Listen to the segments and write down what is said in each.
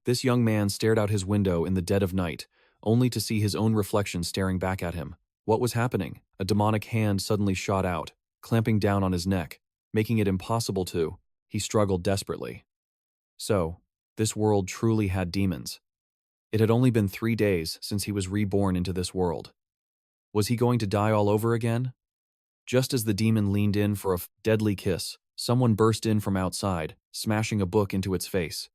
This young man stared out his window in the dead of night, only to see his own reflection staring back at him. What was happening? A demonic hand suddenly shot out, clamping down on his neck, making it impossible to. He struggled desperately. So, this world truly had demons. It had only been 3 days since he was reborn into this world. Was he going to die all over again? Just as the demon leaned in for a deadly kiss, someone burst in from outside, smashing a book into its face.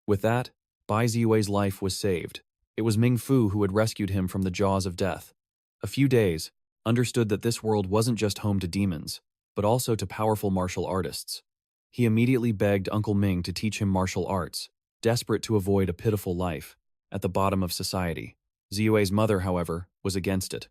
With that, 𝐂𝐥𝐢𝐬's life was saved. It was Ming Fu who had rescued him from the jaws of death. A few days, understood that this world wasn't just home to demons, but also to powerful martial artists. He immediately begged Uncle Ming to teach him martial arts, desperate to avoid a pitiful life at the bottom of society. 𝐂𝐤𝐬's mother, however, was against it.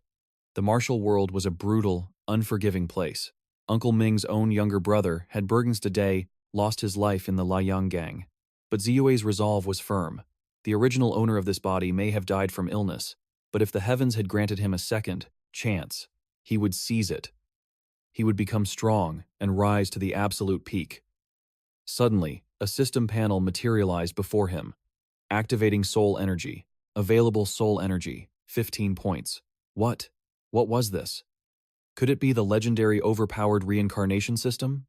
The martial world was a brutal, unforgiving place. Uncle Ming's own younger brother had Day lost his life in the Liang Gang. But 𝐂𝐤𝐬's resolve was firm. The original owner of this body may have died from illness, but if the heavens had granted him a second chance, he would seize it. He would become strong and rise to the absolute peak. Suddenly, a system panel materialized before him. Activating soul energy. Available soul energy, 15 points. What was this? Could it be the legendary overpowered reincarnation system?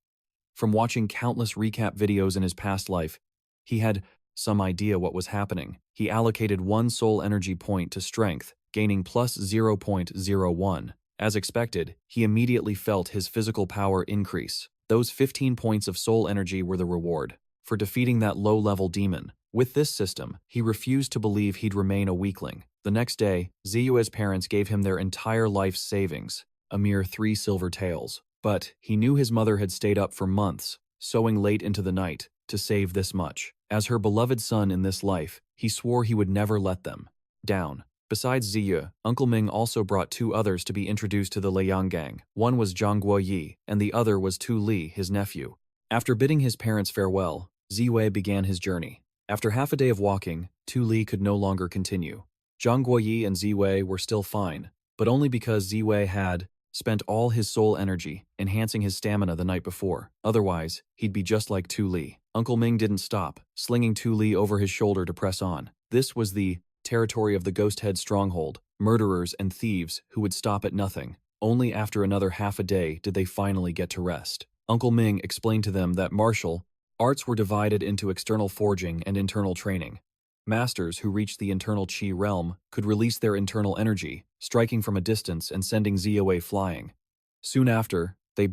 From watching countless recap videos in his past life, he had some idea what was happening. He allocated 1 soul energy point to strength, gaining plus 0.01. As expected, he immediately felt his physical power increase. Those 15 points of soul energy were the reward for defeating that low-level demon. With this system, he refused to believe he'd remain a weakling. The next day, 𝐂𝐤𝐬's parents gave him their entire life's savings, a mere 3 silver taels. But he knew his mother had stayed up for months, sewing late into the night, to save this much. As her beloved son in this life, he swore he would never let them down. Besides 𝐂𝐤, Uncle Ming also brought 2 others to be introduced to the Liang Gang. One was Zhang Guoyi, and the other was Tu Li, his nephew. After bidding his parents farewell, 𝐂𝐤 began his journey. After half a day of walking, Tu Li could no longer continue. Zhang Guoyi and 𝐂𝐤 were still fine, but only because 𝐂𝐤 had spent all his soul energy enhancing his stamina the night before. Otherwise, he'd be just like Tu Li. Uncle Ming didn't stop, slinging Tu Li over his shoulder to press on. This was the territory of the Ghost Head stronghold, murderers and thieves who would stop at nothing. Only after another half a day did they finally get to rest. Uncle Ming explained to them that martial arts were divided into external forging and internal training. Masters who reached the internal Qi realm could release their internal energy, striking from a distance and sending 𝐂𝐤 flying. Soon after, they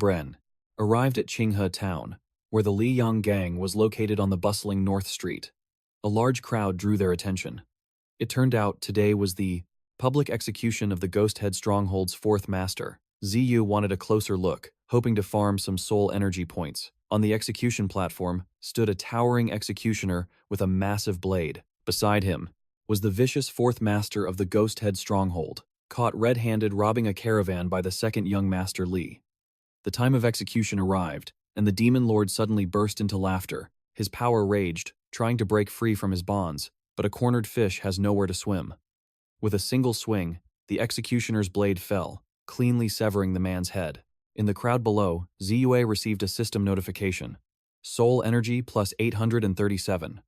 arrived at Qinghe town, where the Liang Gang was located on the bustling North Street. A large crowd drew their attention. It turned out today was the public execution of the Ghost Head Stronghold's 4th master. 𝐂𝐤 wanted a closer look, hoping to farm some soul energy points. On the execution platform stood a towering executioner with a massive blade. Beside him was the vicious 4th master of the Ghost Head Stronghold, caught red-handed robbing a caravan by the 2nd young master Li. The time of execution arrived, and the demon lord suddenly burst into laughter. His power raged, trying to break free from his bonds, but a cornered fish has nowhere to swim. With a single swing, the executioner's blade fell, cleanly severing the man's head. In the crowd below, 𝐂𝐤 received a system notification. Soul energy plus 837.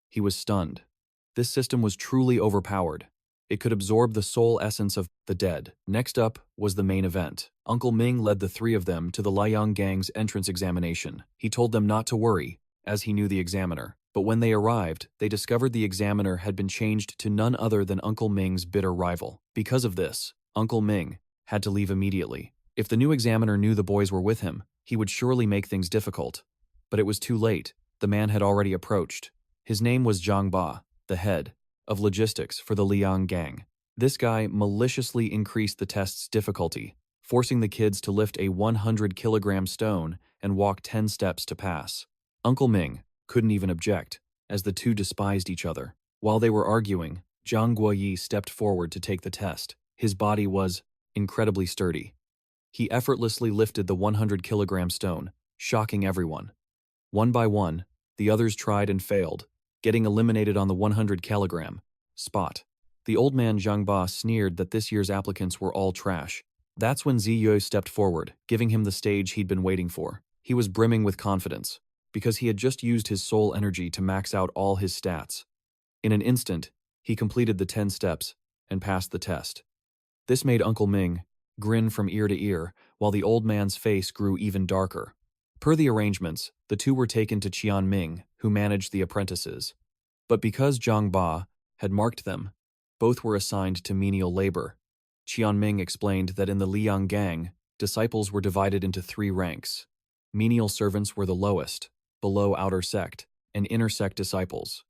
He was stunned. This system was truly overpowered. It could absorb the soul essence of the dead. Next up was the main event. Uncle Ming led the 3 of them to the Liang Gang's entrance examination. He told them not to worry, as he knew the examiner. But when they arrived, they discovered the examiner had been changed to none other than Uncle Ming's bitter rival. Because of this, Uncle Ming had to leave immediately. If the new examiner knew the boys were with him, he would surely make things difficult. But it was too late. The man had already approached. His name was Zhang Ba, the head of logistics for the Liang Gang. This guy maliciously increased the test's difficulty, forcing the kids to lift a 100-kilogram stone and walk 10 steps to pass. Uncle Ming couldn't even object, as the 2 despised each other. While they were arguing, Zhang Guoyi stepped forward to take the test. His body was incredibly sturdy. He effortlessly lifted the 100-kilogram stone, shocking everyone. One by one, the others tried and failed, getting eliminated on the 100-kilogram spot. The old man Zhang Ba sneered that this year's applicants were all trash. That's when 𝐂𝐤 stepped forward, giving him the stage he'd been waiting for. He was brimming with confidence, because he had just used his soul energy to max out all his stats. In an instant, he completed the 10 steps and passed the test. This made Uncle Ming grin from ear to ear, while the old man's face grew even darker. Per the arrangements, the two were taken to Qian Ming, who managed the apprentices. But because Zhang Ba had marked them, both were assigned to menial labor. Qian Ming explained that in the Liang gang, disciples were divided into 3 ranks. Menial servants were the lowest, below outer sect, and inner sect disciples.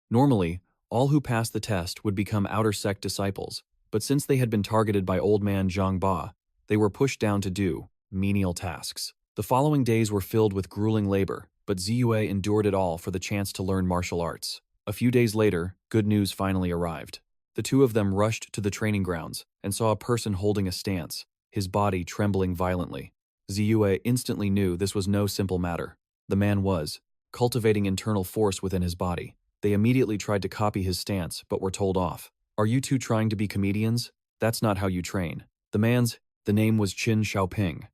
Normally, all who passed the test would become outer sect disciples, but since they had been targeted by old man Zhang Ba, they were pushed down to do menial tasks. The following days were filled with grueling labor, but 𝐂𝐤𝐬 endured it all for the chance to learn martial arts. A few days later, good news finally arrived. The two of them rushed to the training grounds and saw a person holding a stance, his body trembling violently. 𝐂𝐤𝐬 instantly knew this was no simple matter. The man was cultivating internal force within his body. They immediately tried to copy his stance, but were told off. "Are you two trying to be comedians? That's not how you train." The name was Qin Xiaoping.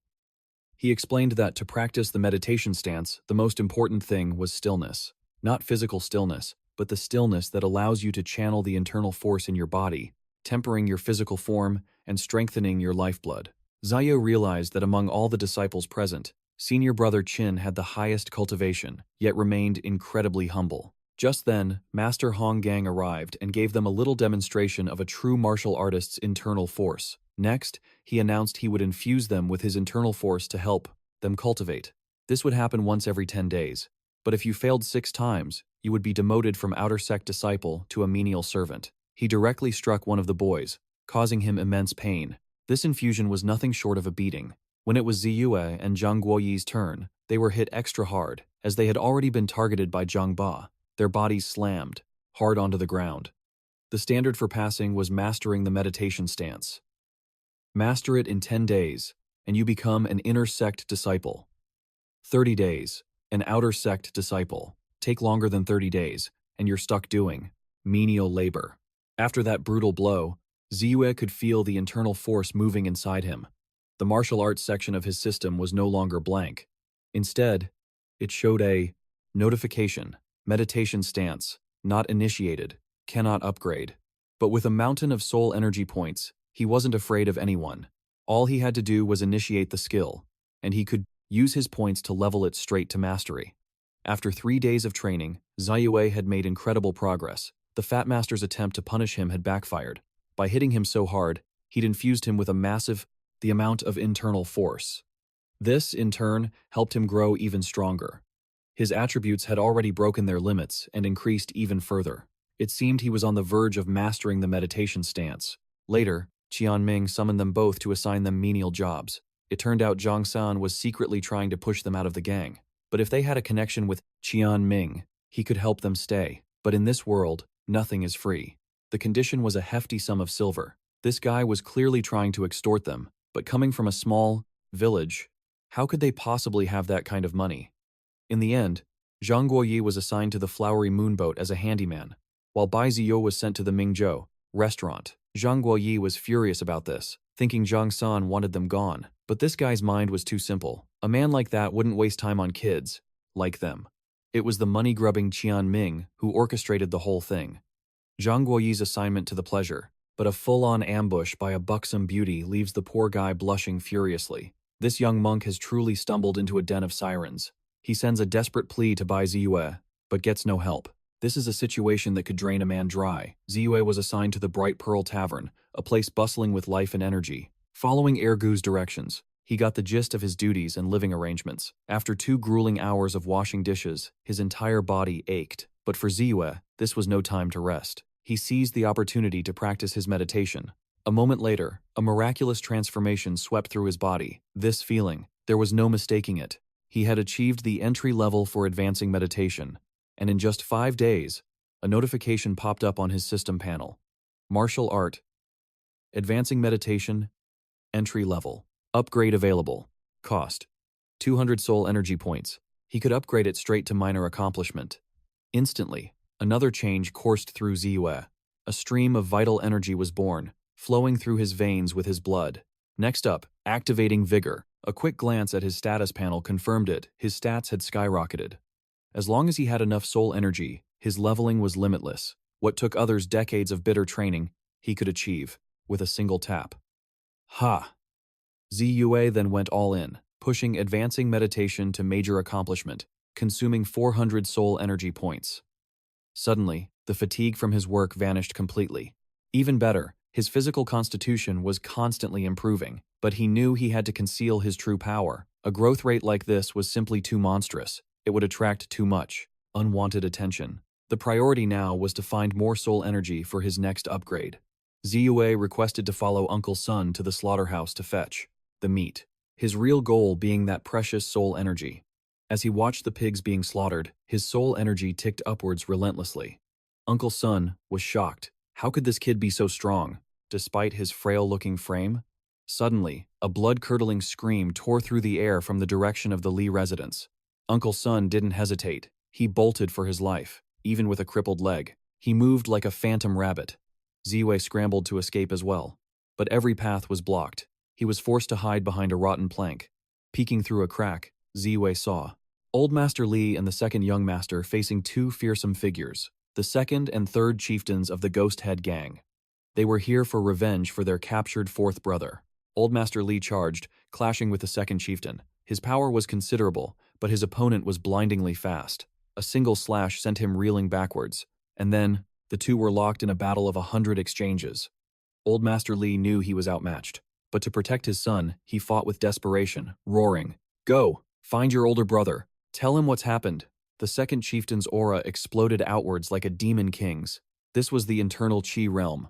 He explained that to practice the meditation stance, the most important thing was stillness. Not physical stillness, but the stillness that allows you to channel the internal force in your body, tempering your physical form and strengthening your lifeblood. 𝐂𝐤𝐬 realized that among all the disciples present, senior brother Qin had the highest cultivation, yet remained incredibly humble. Just then, Master Hong Gang arrived and gave them a little demonstration of a true martial artist's internal force. Next, he announced he would infuse them with his internal force to help them cultivate. This would happen once every 10 days. But if you failed 6 times, you would be demoted from outer sect disciple to a menial servant. He directly struck one of the boys, causing him immense pain. This infusion was nothing short of a beating. When it was 𝐂𝐤𝐬 and Zhang Guoyi's turn, they were hit extra hard, as they had already been targeted by Zhang Ba. Their bodies slammed hard onto the ground. The standard for passing was mastering the meditation stance. Master it in 10 days, and you become an inner sect disciple. 30 days, an outer sect disciple. Take longer than 30 days, and you're stuck doing menial labor. After that brutal blow, 𝐂𝐤𝐬 could feel the internal force moving inside him. The martial arts section of his system was no longer blank. Instead, it showed a notification. Meditation stance, not initiated, cannot upgrade. But with a mountain of soul energy points, he wasn't afraid of anyone. All he had to do was initiate the skill, and he could use his points to level it straight to mastery. After 3 days of training, 𝐂𝐤𝐬 had made incredible progress. The Fat Master's attempt to punish him had backfired. By hitting him so hard, he'd infused him with the amount of internal force. This, in turn, helped him grow even stronger. His attributes had already broken their limits and increased even further. It seemed he was on the verge of mastering the meditation stance. Later, Qian Ming summoned them both to assign them menial jobs. It turned out Zhang San was secretly trying to push them out of the gang. But if they had a connection with Qian Ming, he could help them stay. But in this world, nothing is free. The condition was a hefty sum of silver. This guy was clearly trying to extort them, but coming from a small village, how could they possibly have that kind of money? In the end, Zhang Guoyi was assigned to the Flowery Moonboat as a handyman, while Bai Ziyu was sent to the Mingzhou restaurant. Zhang Guoyi was furious about this, thinking Zhang San wanted them gone. But this guy's mind was too simple. A man like that wouldn't waste time on kids like them. It was the money-grubbing Qian Ming who orchestrated the whole thing. Zhang Guoyi's assignment to the pleasure, but a full-on ambush by a buxom beauty leaves the poor guy blushing furiously. This young monk has truly stumbled into a den of sirens. He sends a desperate plea to Bai Ziyu, but gets no help. This is a situation that could drain a man dry. 𝐂𝐤𝐬 was assigned to the Bright Pearl Tavern, a place bustling with life and energy. Following 𝐤𝐥𝐢's directions, he got the gist of his duties and living arrangements. After 2 grueling hours of washing dishes, his entire body ached. But for 𝐂𝐤𝐬, this was no time to rest. He seized the opportunity to practice his meditation. A moment later, a miraculous transformation swept through his body. This feeling, there was no mistaking it. He had achieved the entry level for advancing meditation, and in just 5 days, a notification popped up on his system panel. Martial art, advancing meditation, entry level, upgrade available, cost, 200 soul energy points. He could upgrade it straight to minor accomplishment. Instantly, another change coursed through 𝐂𝐤𝐬. A stream of vital energy was born, flowing through his veins with his blood. Next up, activating vigor. A quick glance at his status panel confirmed it. His stats had skyrocketed. As long as he had enough soul energy, his leveling was limitless. What took others decades of bitter training, he could achieve with a single tap. Ha! 𝐂𝐤𝐬 then went all in, pushing advancing meditation to major accomplishment, consuming 400 soul energy points. Suddenly, the fatigue from his work vanished completely. Even better, his physical constitution was constantly improving, but he knew he had to conceal his true power. A growth rate like this was simply too monstrous. It would attract too much unwanted attention. The priority now was to find more soul energy for his next upgrade. 𝐂𝐤𝐬 requested to follow Uncle Sun to the slaughterhouse to fetch the meat, his real goal being that precious soul energy. As he watched the pigs being slaughtered, his soul energy ticked upwards relentlessly. Uncle Sun was shocked. How could this kid be so strong, despite his frail-looking frame? Suddenly, a blood-curdling scream tore through the air from the direction of the Lee residence. Uncle Sun didn't hesitate. He bolted for his life, even with a crippled leg. He moved like a phantom rabbit. 𝐂𝐤𝐬 scrambled to escape as well, but every path was blocked. He was forced to hide behind a rotten plank. Peeking through a crack, 𝐂𝐤𝐬 saw Old Master Lee and the second young master facing two fearsome figures, the second and third chieftains of the Ghost Head Gang. They were here for revenge for their captured fourth brother. Old Master Lee charged, clashing with the second chieftain. His power was considerable, but his opponent was blindingly fast. A single slash sent him reeling backwards, and then the two were locked in a battle of 100 exchanges. Old Master Lee knew he was outmatched, but to protect his son, he fought with desperation, roaring, "Go! Find your older brother! Tell him what's happened." The second chieftain's aura exploded outwards like a demon king's. This was the internal Qi realm.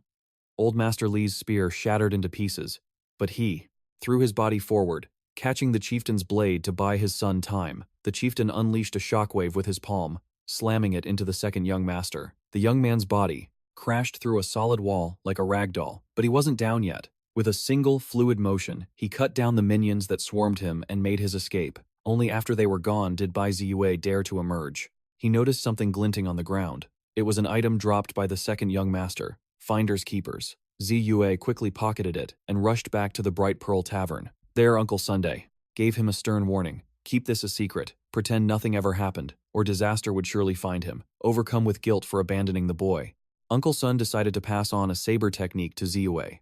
Old Master Lee's spear shattered into pieces, but he threw his body forward, catching the chieftain's blade to buy his son time. The chieftain unleashed a shockwave with his palm, slamming it into the second young master. The young man's body crashed through a solid wall like a rag doll, but he wasn't down yet. With a single fluid motion, he cut down the minions that swarmed him and made his escape. Only after they were gone did 𝐂𝐤𝐬 dare to emerge. He noticed something glinting on the ground. It was an item dropped by the second young master, Finders Keepers. 𝐂𝐤𝐬 quickly pocketed it and rushed back to the Bright Pearl Tavern. There Uncle Sunday gave him a stern warning. Keep this a secret, pretend nothing ever happened, or disaster would surely find him, overcome with guilt for abandoning the boy. Uncle Sun decided to pass on a saber technique to 𝐂𝐤𝐬.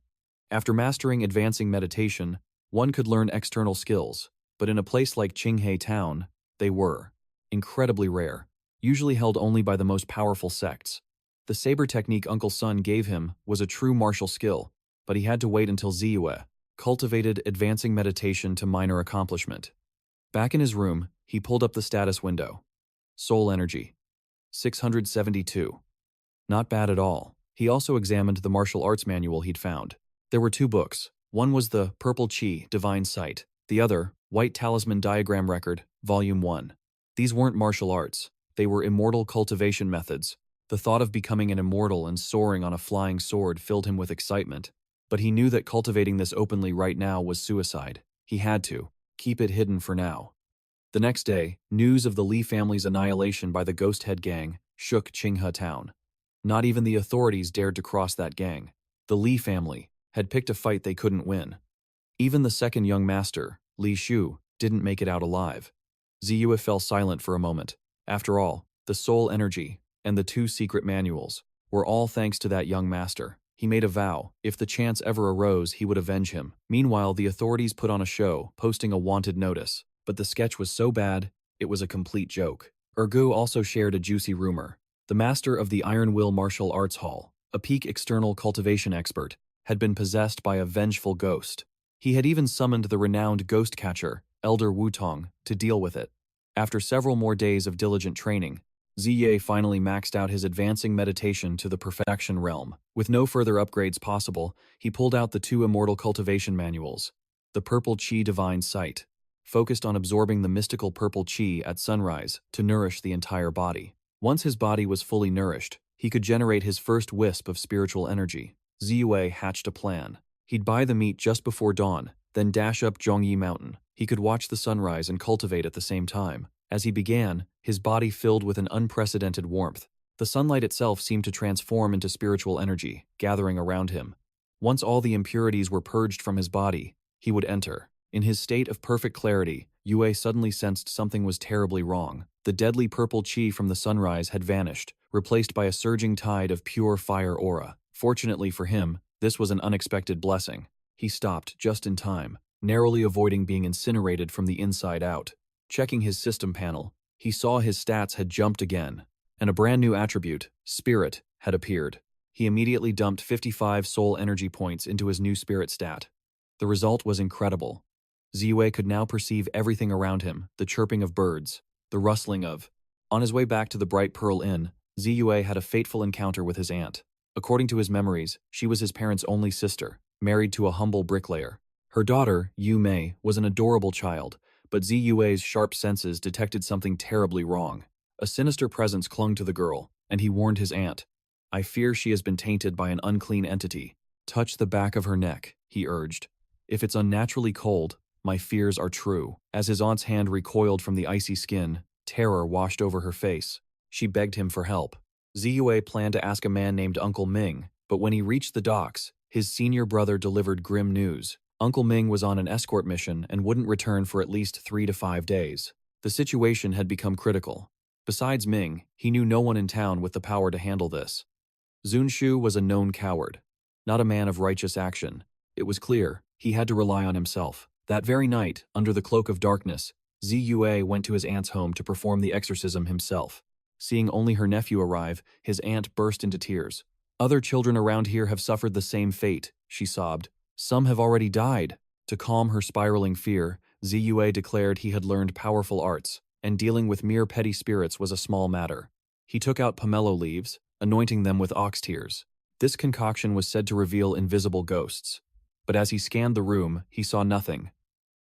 After mastering advancing meditation, one could learn external skills, but in a place like Qinghe Town, they were incredibly rare, usually held only by the most powerful sects. The saber technique Uncle Sun gave him was a true martial skill, but he had to wait until 𝐂𝐤𝐬 cultivated advancing meditation to minor accomplishment. Back in his room, he pulled up the status window. Soul energy, 672. Not bad at all. He also examined the martial arts manual he'd found. There were two books. One was the Purple Qi Divine Sight, the other, White Talisman Diagram Record, Volume 1. These weren't martial arts. They were immortal cultivation methods. The thought of becoming an immortal and soaring on a flying sword filled him with excitement. But he knew that cultivating this openly right now was suicide. He had to keep it hidden for now. The next day, news of the Lee family's annihilation by the Ghost Head Gang shook Qinghe Town. Not even the authorities dared to cross that gang. The Lee family had picked a fight they couldn't win. Even the second young master, Li Shu, didn't make it out alive. 𝐂𝐤𝐬 fell silent for a moment. After all, the soul energy and the two secret manuals were all thanks to that young master. He made a vow, if the chance ever arose, he would avenge him. Meanwhile, the authorities put on a show, posting a wanted notice. But the sketch was so bad, it was a complete joke. 𝐂𝐥𝐢 also shared a juicy rumor. The master of the Iron Will Martial Arts Hall, a peak external cultivation expert, had been possessed by a vengeful ghost. He had even summoned the renowned ghost catcher, Elder Wutong, to deal with it. After several more days of diligent training, 𝐂𝐤𝐬 finally maxed out his advancing meditation to the perfection realm. With no further upgrades possible, he pulled out the two immortal cultivation manuals. The Purple Qi Divine Sight focused on absorbing the mystical purple qi at sunrise to nourish the entire body. Once his body was fully nourished, he could generate his first wisp of spiritual energy. 𝐂𝐤𝐬 hatched a plan. He'd buy the meat just before dawn, then dash up Zhongyi Mountain. He could watch the sunrise and cultivate at the same time. As he began, his body filled with an unprecedented warmth. The sunlight itself seemed to transform into spiritual energy, gathering around him. Once all the impurities were purged from his body, he would enter. In his state of perfect clarity, 𝐂𝐤𝐬 suddenly sensed something was terribly wrong. The deadly purple qi from the sunrise had vanished, replaced by a surging tide of pure fire aura. Fortunately for him, this was an unexpected blessing. He stopped just in time, narrowly avoiding being incinerated from the inside out. Checking his system panel, he saw his stats had jumped again, and a brand new attribute, Spirit, had appeared. He immediately dumped 55 soul energy points into his new Spirit stat. The result was incredible. 𝐤𝐤 could now perceive everything around him, the chirping of birds, the rustling of. On his way back to the Bright Pearl Inn, 𝐤𝐤 had a fateful encounter with his aunt. According to his memories, she was his parents' only sister, married to a humble bricklayer. Her daughter, Yu-Mei, was an adorable child, but 𝐤𝐤's sharp senses detected something terribly wrong. A sinister presence clung to the girl, and he warned his aunt. "I fear she has been tainted by an unclean entity. Touch the back of her neck," he urged. "If it's unnaturally cold, my fears are true." As his aunt's hand recoiled from the icy skin, terror washed over her face. She begged him for help. 𝐤𝐤 planned to ask a man named Uncle Ming, but when he reached the docks, his senior brother delivered grim news. Uncle Ming was on an escort mission and wouldn't return for at least 3 to 5 days. The situation had become critical. Besides Ming, he knew no one in town with the power to handle this. Zunshu was a known coward, not a man of righteous action. It was clear he had to rely on himself. That very night, under the cloak of darkness, 𝐤𝐤 went to his aunt's home to perform the exorcism himself. Seeing only her nephew arrive, his aunt burst into tears. "Other children around here have suffered the same fate," she sobbed. "Some have already died." To calm her spiraling fear, 𝐤𝐤 declared he had learned powerful arts, and dealing with mere petty spirits was a small matter. He took out pomelo leaves, anointing them with ox tears. This concoction was said to reveal invisible ghosts. But as he scanned the room, he saw nothing.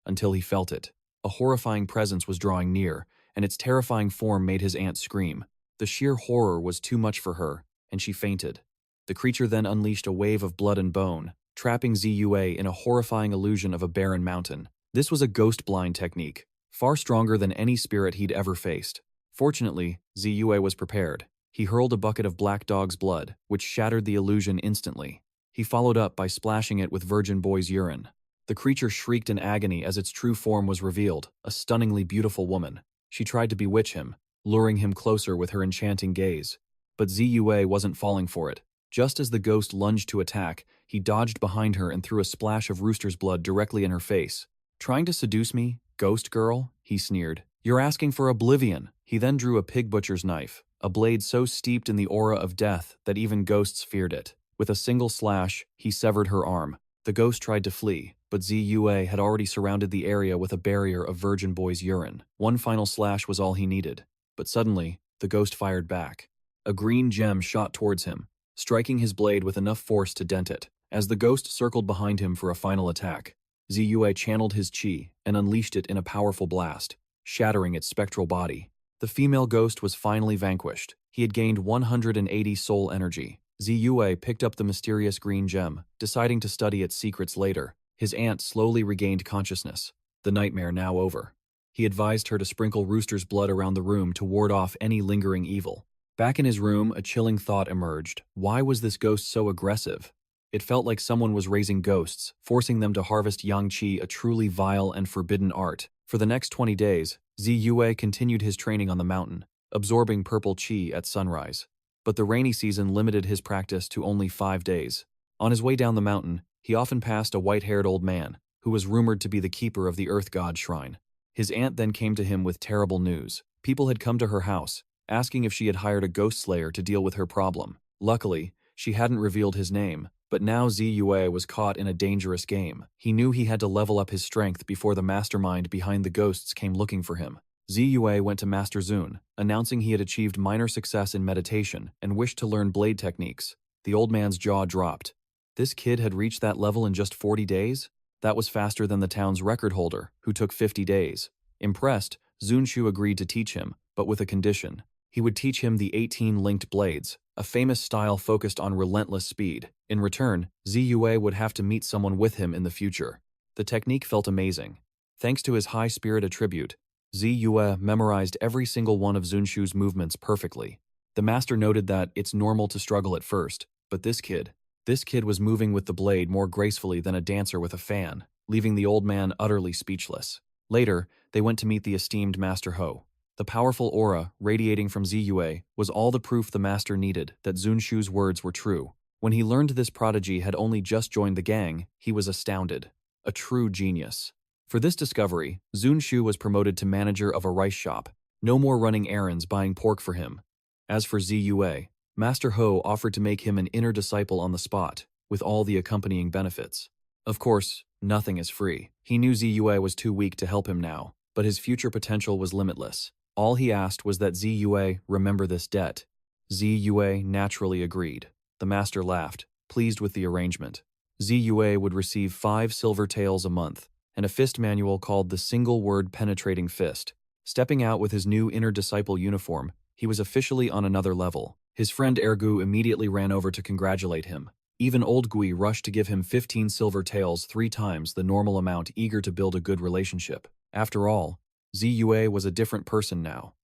Until he felt it. A horrifying presence was drawing near, and its terrifying form made his aunt scream. The sheer horror was too much for her, and she fainted. The creature then unleashed a wave of blood and bone, trapping 𝐤𝐤 in a horrifying illusion of a barren mountain. This was a ghost blind technique, far stronger than any spirit he'd ever faced. Fortunately, 𝐤𝐤 was prepared. He hurled a bucket of black dog's blood, which shattered the illusion instantly. He followed up by splashing it with virgin boy's urine. The creature shrieked in agony as its true form was revealed, a stunningly beautiful woman. She tried to bewitch him, luring him closer with her enchanting gaze. But 𝐤𝐤 wasn't falling for it. Just as the ghost lunged to attack, he dodged behind her and threw a splash of rooster's blood directly in her face. "Trying to seduce me, ghost girl?" he sneered. "You're asking for oblivion." He then drew a pig butcher's knife, a blade so steeped in the aura of death that even ghosts feared it. With a single slash, he severed her arm. The ghost tried to flee, but 𝐤𝐤 had already surrounded the area with a barrier of virgin boy's urine. One final slash was all he needed. But suddenly, the ghost fired back. A green gem shot towards him, striking his blade with enough force to dent it. As the ghost circled behind him for a final attack, 𝐤𝐤 channeled his chi and unleashed it in a powerful blast, shattering its spectral body. The female ghost was finally vanquished. He had gained 180 soul energy. 𝐤𝐤 picked up the mysterious green gem, deciding to study its secrets later. His aunt slowly regained consciousness, the nightmare now over. He advised her to sprinkle Rooster's blood around the room to ward off any lingering evil. Back in his room, a chilling thought emerged. Why was this ghost so aggressive? It felt like someone was raising ghosts, forcing them to harvest yang qi, a truly vile and forbidden art. For the next 20 days, 𝐤𝐤 continued his training on the mountain, absorbing purple qi at sunrise. But the rainy season limited his practice to only 5 days. On his way down the mountain, he often passed a white-haired old man, who was rumored to be the keeper of the Earth God shrine. His aunt then came to him with terrible news. People had come to her house, asking if she had hired a ghost slayer to deal with her problem. Luckily, she hadn't revealed his name, but now 𝐤𝐤 was caught in a dangerous game. He knew he had to level up his strength before the mastermind behind the ghosts came looking for him. 𝐤𝐤 went to Master Zun, announcing he had achieved minor success in meditation and wished to learn blade techniques. The old man's jaw dropped. This kid had reached that level in just 40 days? That was faster than the town's record holder, who took 50 days. Impressed, Zunshu agreed to teach him, but with a condition. He would teach him the 18 linked blades, a famous style focused on relentless speed. In return, 𝐤𝐤 would have to meet someone with him in the future. The technique felt amazing. Thanks to his high spirit attribute, 𝐤𝐤 memorized every single one of Zunshu's movements perfectly. The master noted that it's normal to struggle at first, but this kid was moving with the blade more gracefully than a dancer with a fan, leaving the old man utterly speechless. Later, they went to meet the esteemed Master Ho. The powerful aura radiating from 𝐂𝐤𝐬 was all the proof the master needed that Zun Shu's words were true. When he learned this prodigy had only just joined the gang, he was astounded. A true genius. For this discovery, Zun Shu was promoted to manager of a rice shop. No more running errands buying pork for him. As for 𝐂𝐤𝐬, Master Ho offered to make him an inner disciple on the spot, with all the accompanying benefits. Of course, nothing is free. He knew 𝐂𝐤𝐬 was too weak to help him now, but his future potential was limitless. All he asked was that 𝐂𝐤𝐬 remember this debt. 𝐂𝐤𝐬 naturally agreed. The master laughed, pleased with the arrangement. 𝐂𝐤𝐬 would receive 5 silver taels a month, and a fist manual called the Single-Word Penetrating Fist. Stepping out with his new inner disciple uniform, he was officially on another level. His friend 𝐤𝐥𝐢 immediately ran over to congratulate him. Even old Gui rushed to give him 15 silver taels, 3 times the normal amount, eager to build a good relationship. After all, 𝐂𝐤𝐬 was a different person now.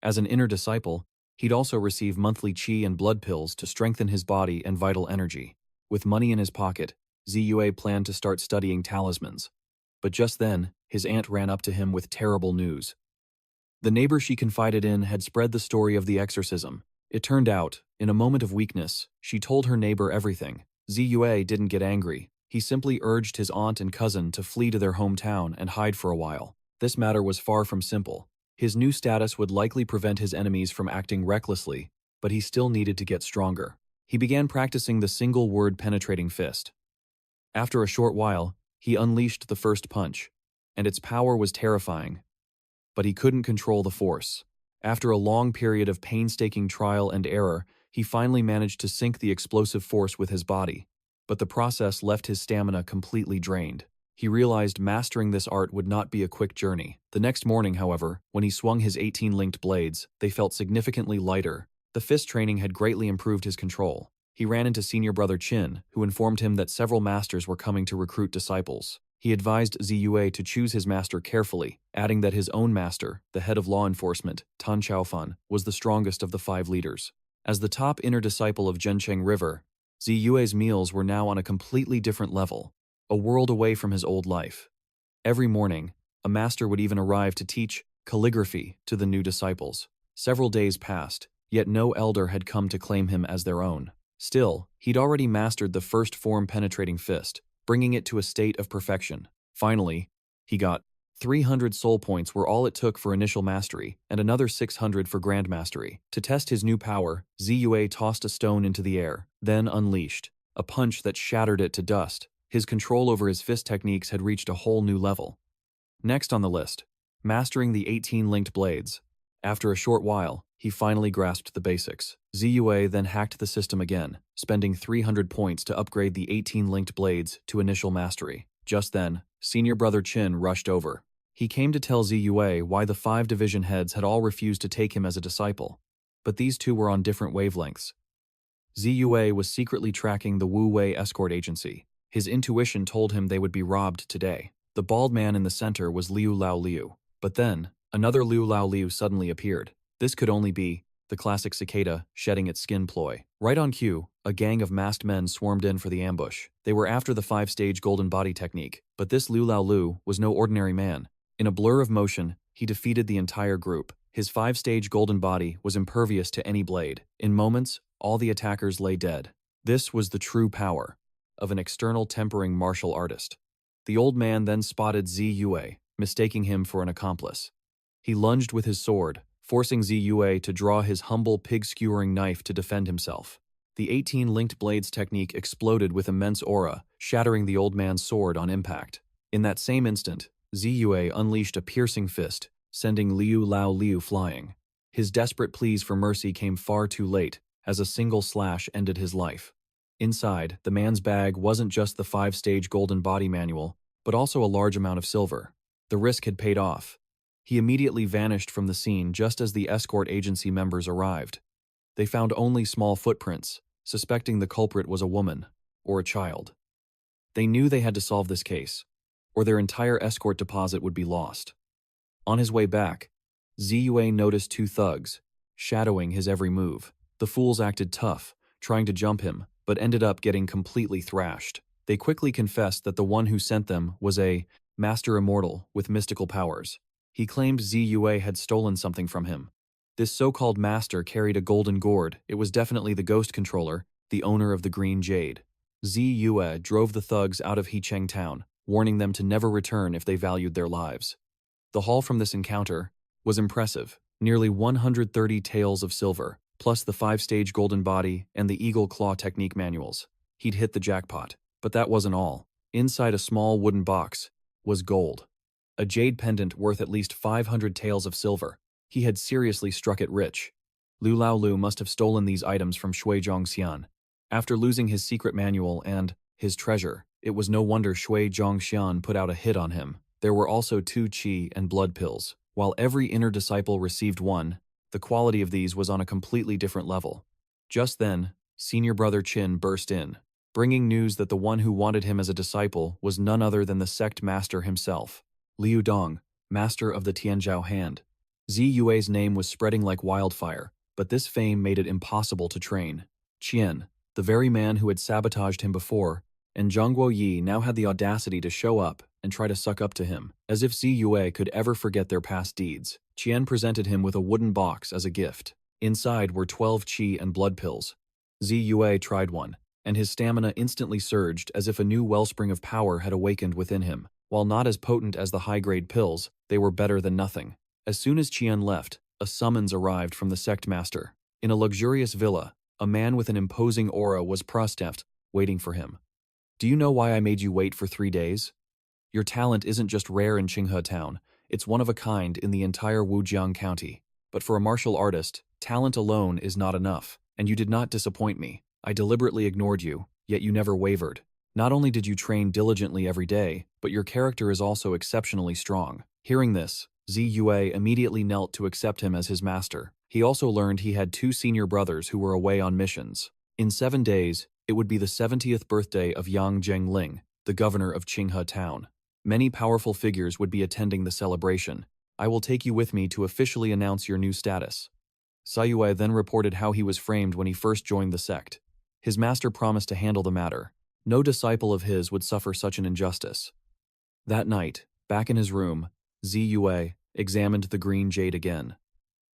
As an inner disciple, he'd also receive monthly qi and blood pills to strengthen his body and vital energy. With money in his pocket, 𝐂𝐤𝐬 planned to start studying talismans. But just then, his aunt ran up to him with terrible news. The neighbor she confided in had spread the story of the exorcism. It turned out, in a moment of weakness, she told her neighbor everything. 𝐂𝐤𝐬 didn't get angry. He simply urged his aunt and cousin to flee to their hometown and hide for a while. This matter was far from simple. His new status would likely prevent his enemies from acting recklessly, but he still needed to get stronger. He began practicing the single-word penetrating fist. After a short while, he unleashed the first punch, and its power was terrifying. But he couldn't control the force. After a long period of painstaking trial and error, he finally managed to sync the explosive force with his body. But the process left his stamina completely drained. He realized mastering this art would not be a quick journey. The next morning, however, when he swung his 18 linked blades, they felt significantly lighter. The fist training had greatly improved his control. He ran into senior brother Qin, who informed him that several masters were coming to recruit disciples. He advised 𝐂𝐤𝐬 to choose his master carefully, adding that his own master, the head of law enforcement, Tan Chaofan, was the strongest of the 5 leaders. As the top inner disciple of Zhencheng River, 𝐂𝐤𝐬's meals were now on a completely different level, a world away from his old life. Every morning, a master would even arrive to teach calligraphy to the new disciples. Several days passed, yet no elder had come to claim him as their own. Still, he'd already mastered the first form penetrating fist, bringing it to a state of perfection. Finally, he got 300 soul points were all it took for initial mastery, and another 600 for grand mastery. To test his new power, 𝐂𝐤𝐬 tossed a stone into the air, then unleashed a punch that shattered it to dust. His control over his fist techniques had reached a whole new level. Next on the list, mastering the 18 linked blades. After a short while, he finally grasped the basics. 𝐂𝐤𝐬 then hacked the system again, spending 300 points to upgrade the 18 linked blades to initial mastery. Just then, senior brother Qin rushed over. He came to tell 𝐂𝐤𝐬 why the 5 division heads had all refused to take him as a disciple. But these two were on different wavelengths. 𝐂𝐤𝐬 was secretly tracking the Wu Wei escort agency. His intuition told him they would be robbed today. The bald man in the center was Liu Laoliu. But then, another Liu Laoliu suddenly appeared. This could only be the classic cicada shedding its skin ploy. Right on cue, a gang of masked men swarmed in for the ambush. They were after the 5-stage golden body technique, but this Liu Laoliu was no ordinary man. In a blur of motion, he defeated the entire group. His 5-stage golden body was impervious to any blade. In moments, all the attackers lay dead. This was the true power of an external tempering martial artist. The old man then spotted 𝐂𝐤𝐬, mistaking him for an accomplice. He lunged with his sword, forcing 𝐂𝐤𝐬 to draw his humble pig-skewering knife to defend himself. The 18 linked blades technique exploded with immense aura, shattering the old man's sword on impact. In that same instant, 𝐂𝐤𝐬 unleashed a piercing fist, sending Liu Laoliu flying. His desperate pleas for mercy came far too late, as a single slash ended his life. Inside, the man's bag wasn't just the 5-stage golden body manual, but also a large amount of silver. The risk had paid off. He immediately vanished from the scene just as the escort agency members arrived. They found only small footprints, suspecting the culprit was a woman or a child. They knew they had to solve this case, or their entire escort deposit would be lost. On his way back, 𝐂𝐤𝐬 noticed 2 thugs, shadowing his every move. The fools acted tough, trying to jump him, but ended up getting completely thrashed. They quickly confessed that the one who sent them was a master immortal with mystical powers. He claimed 𝐂𝐤 had stolen something from him. This so-called master carried a golden gourd. It was definitely the ghost controller, the owner of the green jade. 𝐂𝐤 drove the thugs out of Qicheng town, warning them to never return if they valued their lives. The haul from this encounter was impressive. Nearly 130 taels of silver, plus the 5-stage golden body and the eagle claw technique manuals. He'd hit the jackpot. But that wasn't all. Inside a small wooden box was gold. A jade pendant worth at least 500 taels of silver. He had seriously struck it rich. Lu Laolu must have stolen these items from Shui Zhongxian. After losing his secret manual and his treasure, it was no wonder Shui Zhongxian put out a hit on him. There were also 2 qi and blood pills. While every inner disciple received one, the quality of these was on a completely different level. Just then, senior brother Qin burst in, bringing news that the one who wanted him as a disciple was none other than the sect master himself, Liu Dong, master of the Tianzhao hand. 𝐂𝐤's name was spreading like wildfire, but this fame made it impossible to train. Qian, the very man who had sabotaged him before, and Zhang Guoyi now had the audacity to show up and try to suck up to him, as if 𝐂𝐤 could ever forget their past deeds. Qian presented him with a wooden box as a gift. Inside were 12 qi and blood pills. 𝐂𝐤 tried one, and his stamina instantly surged as if a new wellspring of power had awakened within him. While not as potent as the high-grade pills, they were better than nothing. As soon as Qian left, a summons arrived from the sect master. In a luxurious villa, a man with an imposing aura was prostrate, waiting for him. "Do you know why I made you wait for 3 days? Your talent isn't just rare in Qinghe town, it's one of a kind in the entire Wujiang County. But for a martial artist, talent alone is not enough, and you did not disappoint me. I deliberately ignored you, yet you never wavered. Not only did you train diligently every day, but your character is also exceptionally strong." Hearing this, 𝐂𝐤 immediately knelt to accept him as his master. He also learned he had 2 senior brothers who were away on missions. In 7 days, it would be the 70th birthday of Yang Zhengling, the governor of Qinghe town. Many powerful figures would be attending the celebration. "I will take you with me to officially announce your new status." 𝐂𝐤 then reported how he was framed when he first joined the sect. His master promised to handle the matter. No disciple of his would suffer such an injustice. That night, back in his room, 𝐂𝐤 examined the green jade again.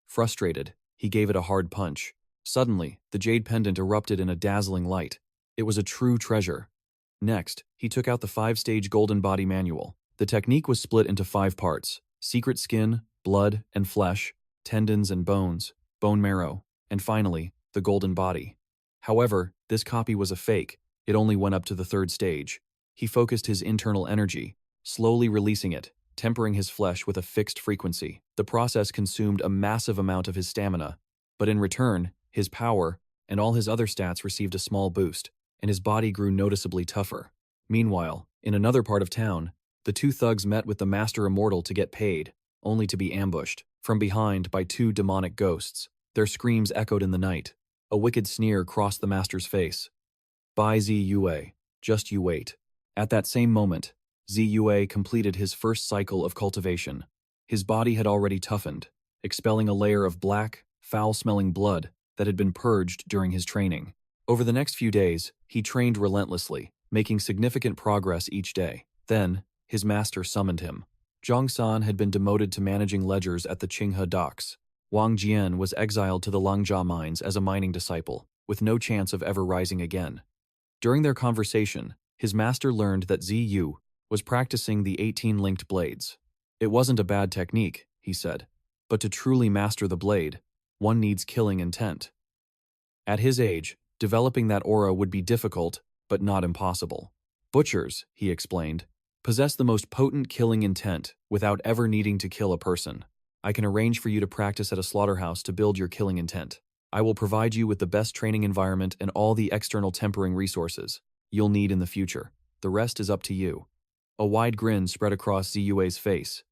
Frustrated, he gave it a hard punch. Suddenly, the jade pendant erupted in a dazzling light. It was a true treasure. Next, he took out the 5-stage golden body manual. The technique was split into 5 parts: secret skin, blood and flesh, tendons and bones, bone marrow, and finally, the golden body. However, this copy was a fake. It only went up to the 3rd stage. He focused his internal energy, slowly releasing it, tempering his flesh with a fixed frequency. The process consumed a massive amount of his stamina, but in return, his power and all his other stats received a small boost, and his body grew noticeably tougher. Meanwhile, in another part of town, the 2 thugs met with the Master Immortal to get paid, only to be ambushed from behind by 2 demonic ghosts. Their screams echoed in the night. A wicked sneer crossed the master's face. "By 𝐂𝐤, just you wait." At that same moment, 𝐂𝐤 completed his first cycle of cultivation. His body had already toughened, expelling a layer of black, foul-smelling blood that had been purged during his training. Over the next few days, he trained relentlessly, making significant progress each day. Then, his master summoned him. Zhang San had been demoted to managing ledgers at the Qinghe docks. Wang Jian was exiled to the Langjia mines as a mining disciple, with no chance of ever rising again. During their conversation, his master learned that 𝐂𝐤 was practicing the 18 linked blades. "It wasn't a bad technique," he said, "but to truly master the blade, one needs killing intent." At his age, developing that aura would be difficult, but not impossible. "Butchers," he explained, "possess the most potent killing intent without ever needing to kill a person. I can arrange for you to practice at a slaughterhouse to build your killing intent. I will provide you with the best training environment and all the external tempering resources you'll need in the future. The rest is up to you." A wide grin spread across 𝐂𝐤's face.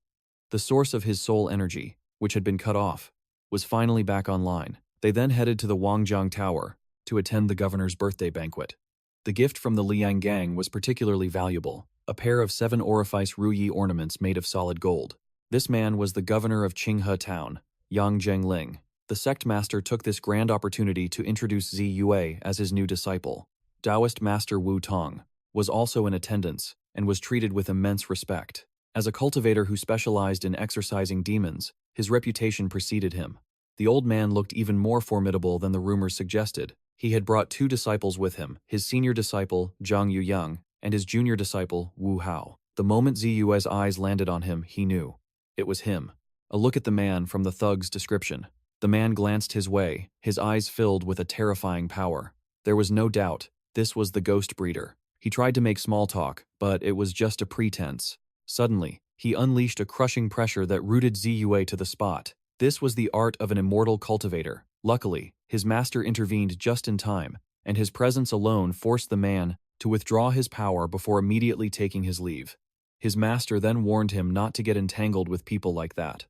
The source of his soul energy, which had been cut off, was finally back online. They then headed to the Wangjiang Tower to attend the governor's birthday banquet. The gift from the Liang gang was particularly valuable, a pair of 7 orifice ruyi ornaments made of solid gold. This man was the governor of Qinghe town, Yang Zhengling. The sect master took this grand opportunity to introduce 𝐂𝐤 as his new disciple. Taoist master Wu Tong was also in attendance and was treated with immense respect. As a cultivator who specialized in exorcising demons, his reputation preceded him. The old man looked even more formidable than the rumors suggested. He had brought 2 disciples with him, his senior disciple, 𝐘𝐞𝐬, and his junior disciple, Wu Hao. The moment 𝐂𝐤's eyes landed on him, he knew. It was him. A look at the man from the thug's description. The man glanced his way, his eyes filled with a terrifying power. There was no doubt, this was the ghost breeder. He tried to make small talk, but it was just a pretense. Suddenly, he unleashed a crushing pressure that rooted 𝐂𝐤 to the spot. This was the art of an immortal cultivator. Luckily, his master intervened just in time, and his presence alone forced the man to withdraw his power before immediately taking his leave. His master then warned him not to get entangled with people like that.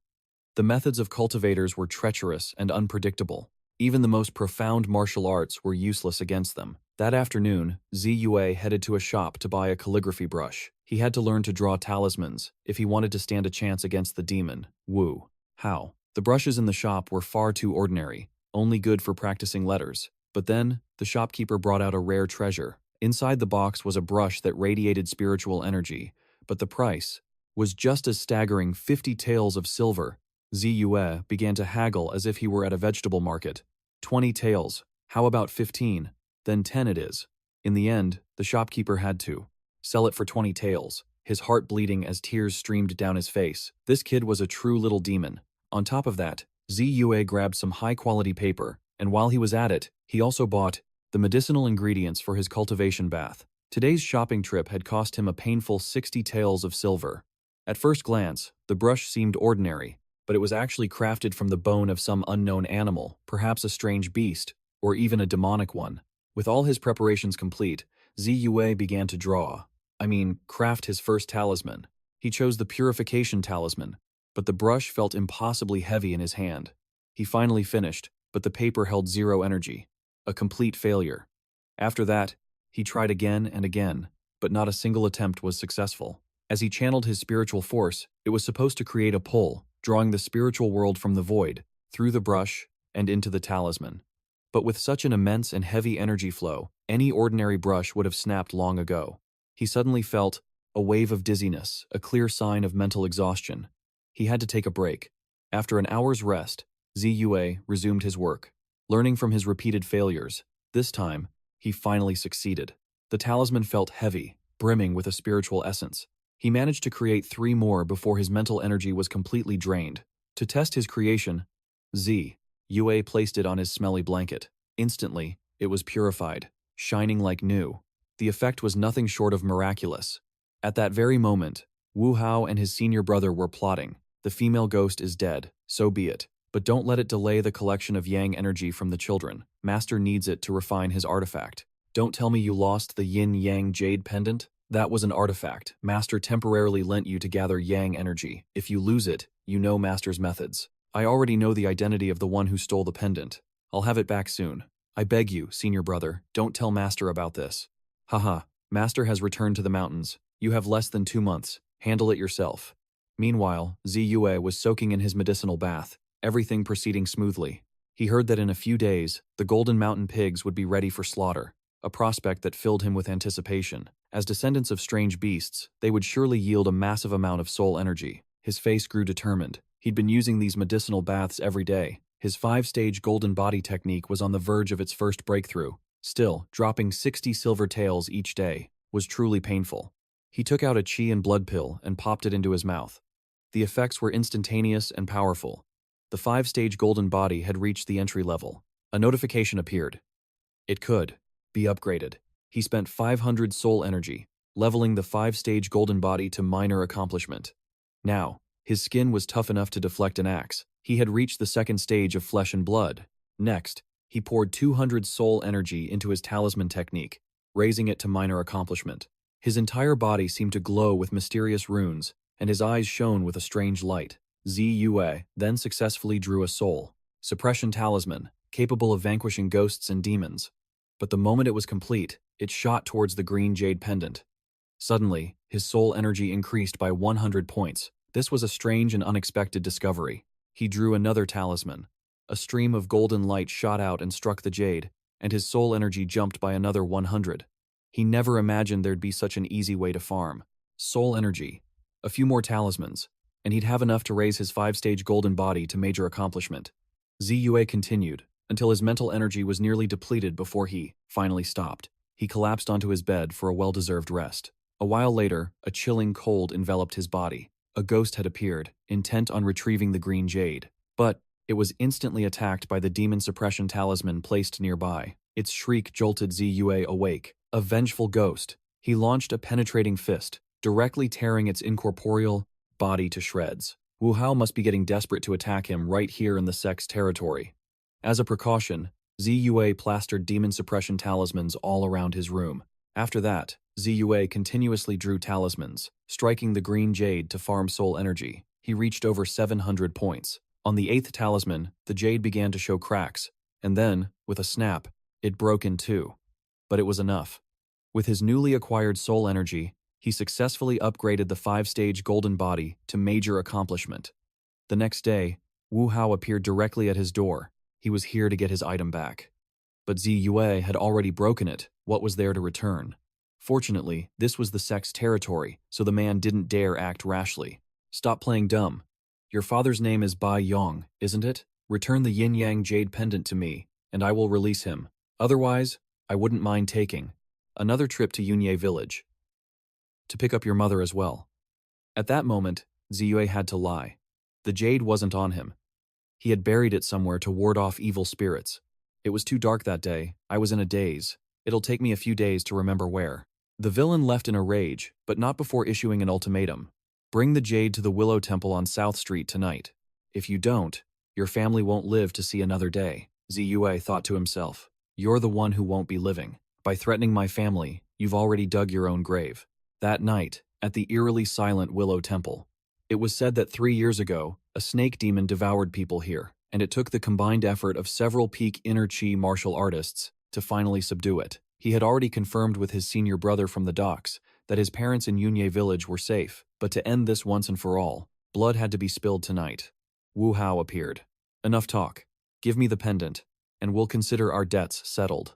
The methods of cultivators were treacherous and unpredictable. Even the most profound martial arts were useless against them. That afternoon, 𝐂𝐤 headed to a shop to buy a calligraphy brush. He had to learn to draw talismans if he wanted to stand a chance against the demon, Wu Hao. The brushes in the shop were far too ordinary, only good for practicing letters. But then, the shopkeeper brought out a rare treasure. Inside the box was a brush that radiated spiritual energy, but the price was just as staggering, 50 taels of silver. 𝐂𝐤 began to haggle as if he were at a vegetable market. 20 taels, how about 15? Then 10 it is. In the end, the shopkeeper had to sell it for 20 taels, his heart bleeding as tears streamed down his face. This kid was a true little demon. On top of that, 𝐂𝐤 grabbed some high-quality paper, and while he was at it, he also bought the medicinal ingredients for his cultivation bath. Today's shopping trip had cost him a painful 60 taels of silver. At first glance, the brush seemed ordinary, but it was actually crafted from the bone of some unknown animal, perhaps a strange beast, or even a demonic one. With all his preparations complete, 𝐂𝐤 began to craft his first talisman. He chose the purification talisman, but the brush felt impossibly heavy in his hand. He finally finished, but the paper held 0 energy. A complete failure. After that, he tried again and again, but not a single attempt was successful. As he channeled his spiritual force, it was supposed to create a pull, drawing the spiritual world from the void, through the brush, and into the talisman. But with such an immense and heavy energy flow, any ordinary brush would have snapped long ago. He suddenly felt a wave of dizziness, a clear sign of mental exhaustion. He had to take a break. After an hour's rest, 𝐂𝐤 resumed his work. Learning from his repeated failures, this time, he finally succeeded. The talisman felt heavy, brimming with a spiritual essence. He managed to create 3 more before his mental energy was completely drained. To test his creation, 𝐂𝐤 placed it on his smelly blanket. Instantly, it was purified, shining like new. The effect was nothing short of miraculous. At that very moment, Wu Hao and his senior brother were plotting. The female ghost is dead, so be it. But don't let it delay the collection of yang energy from the children. Master needs it to refine his artifact. Don't tell me you lost the yin-yang jade pendant? That was an artifact. Master temporarily lent you to gather yang energy. If you lose it, you know Master's methods. I already know the identity of the one who stole the pendant. I'll have it back soon. I beg you, senior brother, don't tell Master about this. Haha, Master has returned to the mountains. You have less than 2 months. Handle it yourself. Meanwhile, 𝐂𝐤 was soaking in his medicinal bath, everything proceeding smoothly. He heard that in a few days, the Golden Mountain pigs would be ready for slaughter, a prospect that filled him with anticipation. As descendants of strange beasts, they would surely yield a massive amount of soul energy. His face grew determined. He'd been using these medicinal baths every day. His 5-stage golden body technique was on the verge of its first breakthrough. Still, dropping 60 silver taels each day was truly painful. He took out a qi and blood pill and popped it into his mouth. The effects were instantaneous and powerful. The 5-stage golden body had reached the entry level. A notification appeared. It could be upgraded. He spent 500 soul energy, leveling the 5-stage golden body to minor accomplishment. Now, his skin was tough enough to deflect an axe. He had reached the 2nd stage of flesh and blood. Next, he poured 200 soul energy into his talisman technique, raising it to minor accomplishment. His entire body seemed to glow with mysterious runes, and his eyes shone with a strange light. 𝐂𝐤 then successfully drew a soul suppression talisman, capable of vanquishing ghosts and demons. But the moment it was complete, it shot towards the green jade pendant. Suddenly, his soul energy increased by 100 points. This was a strange and unexpected discovery. He drew another talisman. A stream of golden light shot out and struck the jade, and his soul energy jumped by another 100. He never imagined there'd be such an easy way to farm soul energy. A few more talismans, and he'd have enough to raise his 5-stage golden body to major accomplishment. 𝐤𝐤 continued, until his mental energy was nearly depleted before he finally stopped. He collapsed onto his bed for a well-deserved rest. A while later, a chilling cold enveloped his body. A ghost had appeared, intent on retrieving the green jade. But it was instantly attacked by the demon suppression talisman placed nearby. Its shriek jolted 𝐤𝐤 awake. A vengeful ghost. He launched a penetrating fist, directly tearing its incorporeal body to shreds. Wu Hao must be getting desperate to attack him right here in the sect's territory. As a precaution, 𝐤𝐤 plastered demon suppression talismans all around his room. After that, 𝐤𝐤 continuously drew talismans, striking the green jade to farm soul energy. He reached over 700 points. On the 8th talisman, the jade began to show cracks, and then, with a snap, it broke in two. But it was enough. With his newly acquired soul energy, he successfully upgraded the 5-stage golden body to major accomplishment. The next day, Wu Hao appeared directly at his door. He was here to get his item back. But 𝐤𝐤 had already broken it. What was there to return? Fortunately, this was the sect's territory, so the man didn't dare act rashly. Stop playing dumb. Your father's name is Bai Yong, isn't it? Return the yin-yang jade pendant to me, and I will release him. Otherwise, I wouldn't mind taking another trip to Yunye village to pick up your mother as well. At that moment, 𝐤𝐤 had to lie. The jade wasn't on him. He had buried it somewhere to ward off evil spirits. It was too dark that day. I was in a daze. It'll take me a few days to remember where. The villain left in a rage, but not before issuing an ultimatum. Bring the jade to the Willow Temple on South Street tonight. If you don't, your family won't live to see another day. 𝐤𝐤 thought to himself. You're the one who won't be living. By threatening my family, you've already dug your own grave. That night, at the eerily silent Willow Temple, it was said that 3 years ago, a snake demon devoured people here, and it took the combined effort of several peak inner chi martial artists to finally subdue it. He had already confirmed with his senior brother from the docks that his parents in Yunye village were safe, but to end this once and for all, blood had to be spilled tonight. Wu Hao appeared. Enough talk. Give me the pendant, and we'll consider our debts settled.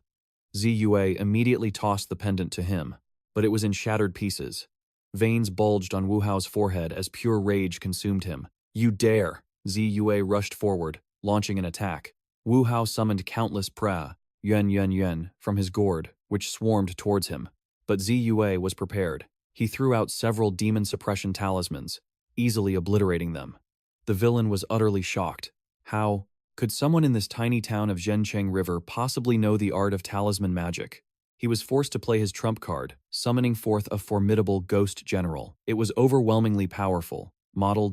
𝐤𝐤 immediately tossed the pendant to him, but it was in shattered pieces. Veins bulged on Wu Hao's forehead as pure rage consumed him. You dare! 𝐤𝐤 rushed forward, launching an attack. Wu Hao summoned countless yuan from his gourd, which swarmed towards him. But 𝐤𝐤 was prepared. He threw out several demon suppression talismans, easily obliterating them. The villain was utterly shocked. How could someone in this tiny town of Zhencheng River possibly know the art of talisman magic? He was forced to play his trump card, summoning forth a formidable ghost general. It was overwhelmingly powerful. Model.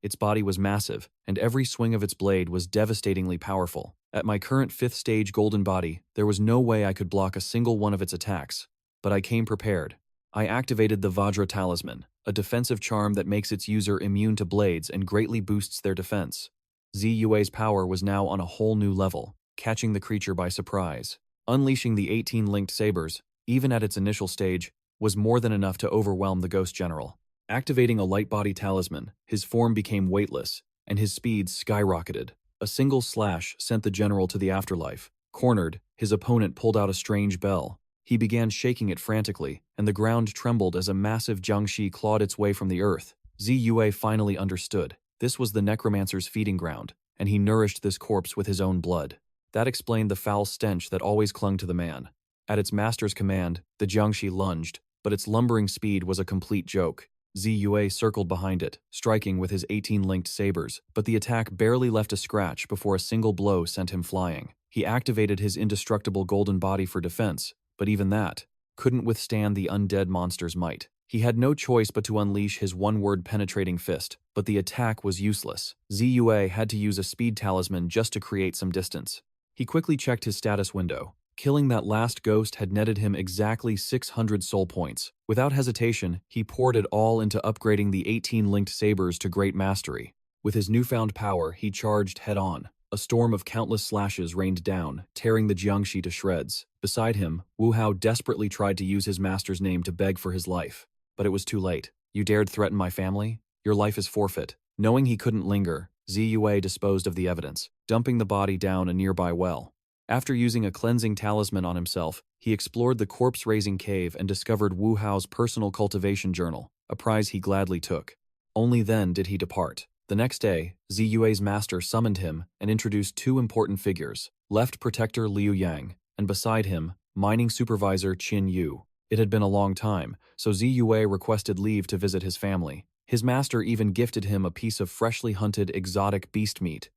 Its body was massive, and every swing of its blade was devastatingly powerful. At my current 5th stage golden body, there was no way I could block a single one of its attacks. But I came prepared. I activated the Vajra Talisman, a defensive charm that makes its user immune to blades and greatly boosts their defense. 𝐤𝐤's power was now on a whole new level, catching the creature by surprise. Unleashing the 18 linked sabers, even at its initial stage, was more than enough to overwhelm the ghost general. Activating a light body talisman, his form became weightless, and his speed skyrocketed. A single slash sent the general to the afterlife. Cornered, his opponent pulled out a strange bell. He began shaking it frantically, and the ground trembled as a massive jiangshi clawed its way from the earth. 𝐤𝐤 finally understood. This was the necromancer's feeding ground, and he nourished this corpse with his own blood. That explained the foul stench that always clung to the man. At its master's command, the jiangshi lunged, but its lumbering speed was a complete joke. 𝐤𝐤 circled behind it, striking with his 18 linked sabers, but the attack barely left a scratch before a single blow sent him flying. He activated his indestructible golden body for defense, but even that couldn't withstand the undead monster's might. He had no choice but to unleash his one-word penetrating fist, but the attack was useless. 𝐤𝐤 had to use a speed talisman just to create some distance. He quickly checked his status window. Killing that last ghost had netted him exactly 600 soul points. Without hesitation, he poured it all into upgrading the 18 linked sabers to great mastery. With his newfound power, he charged head-on. A storm of countless slashes rained down, tearing the jiangshi to shreds. Beside him, Wu Hao desperately tried to use his master's name to beg for his life. But it was too late. You dared threaten my family? Your life is forfeit. Knowing he couldn't linger, 𝐤𝐤 disposed of the evidence, dumping the body down a nearby well. After using a cleansing talisman on himself, he explored the corpse-raising cave and discovered Wu Hao's personal cultivation journal. a prize he gladly took. Only then did he depart. The next day, 𝐂𝐤𝐬's master summoned him and introduced two important figures, left protector Liu Yang, and beside him, mining supervisor Qin Yu. It had been a long time, so 𝐂𝐤𝐬 requested leave to visit his family. His master even gifted him a piece of freshly hunted exotic beast meat.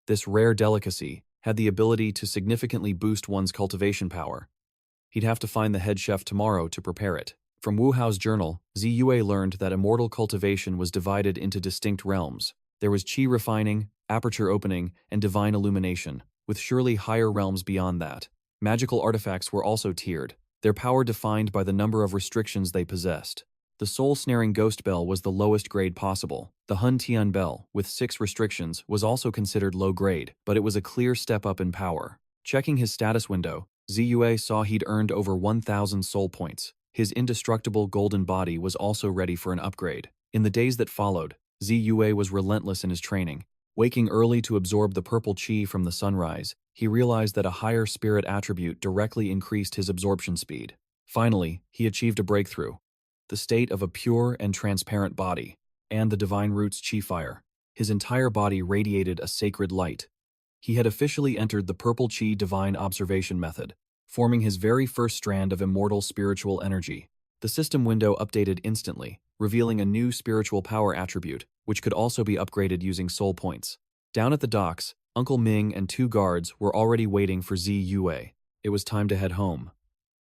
This rare delicacy had the ability to significantly boost one's cultivation power. He'd have to find the head chef tomorrow to prepare it. From Wu Hao's journal, 𝐂𝐤𝐬 learned that immortal cultivation was divided into distinct realms. There was qi refining, aperture opening, and divine illumination, with surely higher realms beyond that. Magical artifacts were also tiered, their power defined by the number of restrictions they possessed. The soul-snaring ghost bell was the lowest grade possible. The Hun Tian bell, with 6 restrictions, was also considered low grade, but it was a clear step up in power. Checking his status window, 𝐂𝐤𝐬 saw he'd earned over 1,000 soul points. His indestructible golden body was also ready for an upgrade. In the days that followed, 𝐂𝐤𝐬 was relentless in his training. Waking early to absorb the purple qi from the sunrise, he realized that a higher spirit attribute directly increased his absorption speed. Finally, he achieved a breakthrough. The state of a pure and transparent body, and the divine root's qi fire. His entire body radiated a sacred light. He had officially entered the purple qi divine observation method, forming his very first strand of immortal spiritual energy. The system window updated instantly, revealing a new spiritual power attribute, which could also be upgraded using soul points. Down at the docks, Uncle Ming and 2 guards were already waiting for 𝐂𝐤𝐬. It was time to head home.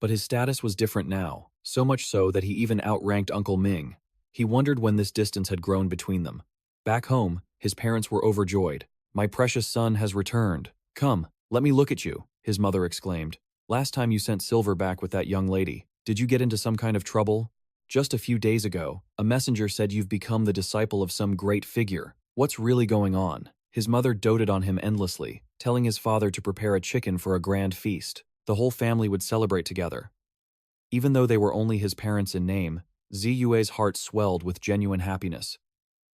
But his status was different now, so much so that he even outranked Uncle Ming. He wondered when this distance had grown between them. Back home, his parents were overjoyed. "My precious son has returned. Come, let me look at you," his mother exclaimed. "Last time you sent silver back with that young lady. Did you get into some kind of trouble? Just a few days ago, a messenger said you've become the disciple of some great figure. What's really going on?" His mother doted on him endlessly, telling his father to prepare a chicken for a grand feast. The whole family would celebrate together. Even though they were only his parents in name, 𝐂𝐤𝐬's heart swelled with genuine happiness.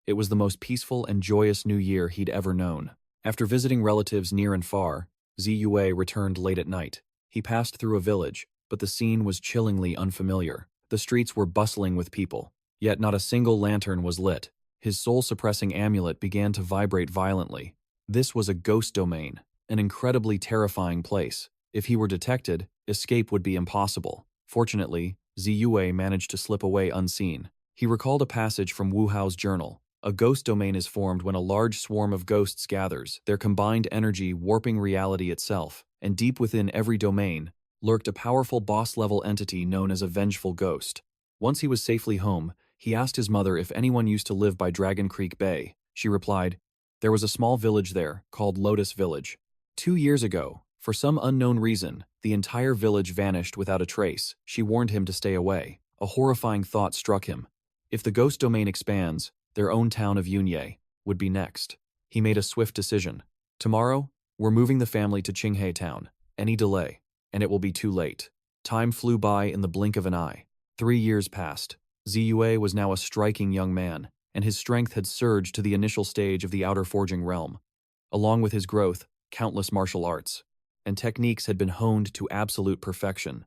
It was the most peaceful and joyous new year he'd ever known. After visiting relatives near and far, 𝐂𝐤𝐬 returned late at night. He passed through a village, but the scene was chillingly unfamiliar. The streets were bustling with people, yet not a single lantern was lit. His soul-suppressing amulet began to vibrate violently. This was a ghost domain, an incredibly terrifying place. If he were detected, escape would be impossible. Fortunately, 𝐂𝐤𝐬 managed to slip away unseen. He recalled a passage from Wu Hao's journal. A ghost domain is formed when a large swarm of ghosts gathers, their combined energy warping reality itself, and deep within every domain lurked a powerful boss-level entity known as a vengeful ghost. Once he was safely home, he asked his mother if anyone used to live by Dragon Creek Bay. She replied, "There was a small village there, called Lotus Village. 2 years ago, for some unknown reason, the entire village vanished without a trace." She warned him to stay away. A horrifying thought struck him. If the ghost domain expands, their own town of Yunye would be next. He made a swift decision. "Tomorrow, we're moving the family to Qinghe Town. Any delay, and it will be too late." Time flew by in the blink of an eye. 3 years passed. 𝐂𝐤𝐬 was now a striking young man, and his strength had surged to the initial stage of the outer forging realm. Along with his growth, countless martial arts and techniques had been honed to absolute perfection.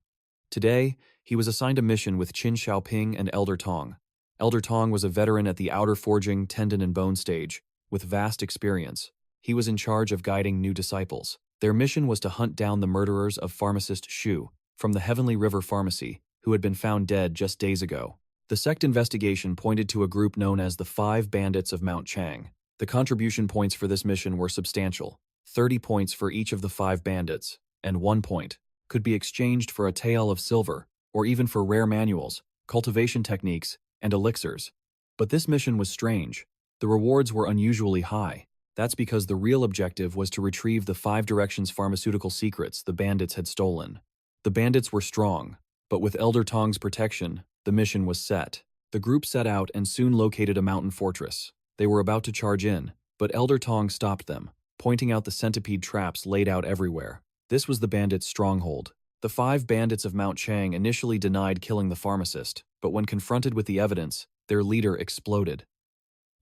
Today, he was assigned a mission with Qin Xiaoping and Elder Tong. Elder Tong was a veteran at the outer forging, tendon and bone stage, with vast experience. He was in charge of guiding new disciples. Their mission was to hunt down the murderers of pharmacist Xu from the Heavenly River Pharmacy, who had been found dead just days ago. The sect investigation pointed to a group known as the 5 Bandits of Mount Chang. The contribution points for this mission were substantial. 30 points for each of the 5 bandits, and 1 point could be exchanged for a tael of silver, or even for rare manuals, cultivation techniques, and elixirs. But this mission was strange. The rewards were unusually high. That's because the real objective was to retrieve the 5 Directions pharmaceutical secrets the bandits had stolen. The bandits were strong, but with Elder Tong's protection, the mission was set. The group set out and soon located a mountain fortress. They were about to charge in, but Elder Tong stopped them, pointing out the centipede traps laid out everywhere. This was the bandits' stronghold. The 5 bandits of Mount Chang initially denied killing the pharmacist, but when confronted with the evidence, their leader exploded.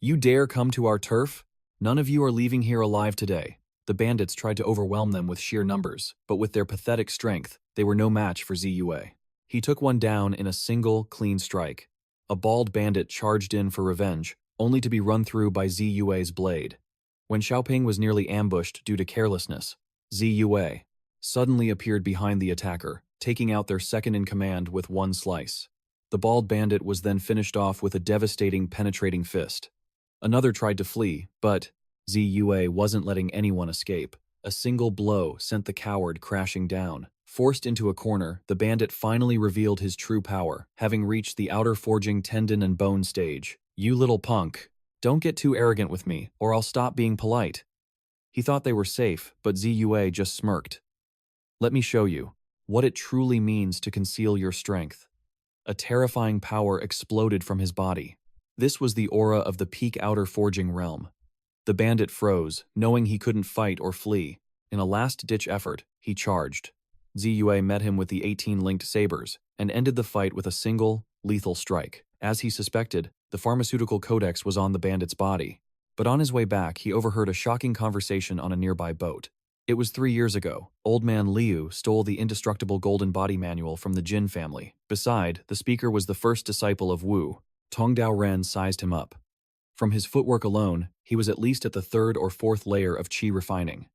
"You dare come to our turf? None of you are leaving here alive today." The bandits tried to overwhelm them with sheer numbers, but with their pathetic strength, they were no match for 𝐂𝐤𝐬. He took one down in a single, clean strike. A bald bandit charged in for revenge, only to be run through by 𝐂𝐢𝐬's blade. When Xiaoping was nearly ambushed due to carelessness, 𝐂𝐢𝐬 suddenly appeared behind the attacker, taking out their second-in-command with one slice. The bald bandit was then finished off with a devastating penetrating fist. Another tried to flee, but 𝐂𝐢𝐬 wasn't letting anyone escape. A single blow sent the coward crashing down. Forced into a corner, the bandit finally revealed his true power, having reached the outer forging tendon and bone stage. "You little punk. Don't get too arrogant with me, or I'll stop being polite." He thought they were safe, but 𝐂𝐢𝐬 just smirked. "Let me show you what it truly means to conceal your strength." A terrifying power exploded from his body. This was the aura of the peak outer forging realm. The bandit froze, knowing he couldn't fight or flee. In a last-ditch effort, he charged. 𝐂𝐢𝐬 met him with the 18 linked sabers, and ended the fight with a single, lethal strike. As he suspected, the pharmaceutical codex was on the bandit's body. But on his way back, he overheard a shocking conversation on a nearby boat. It was 3 years ago. Old man Liu stole the indestructible golden body manual from the Jin family. Beside, the speaker was the first disciple of Wu. Tongdao Ren sized him up. From his footwork alone, he was at least at the 3rd or 4th layer of qi refining.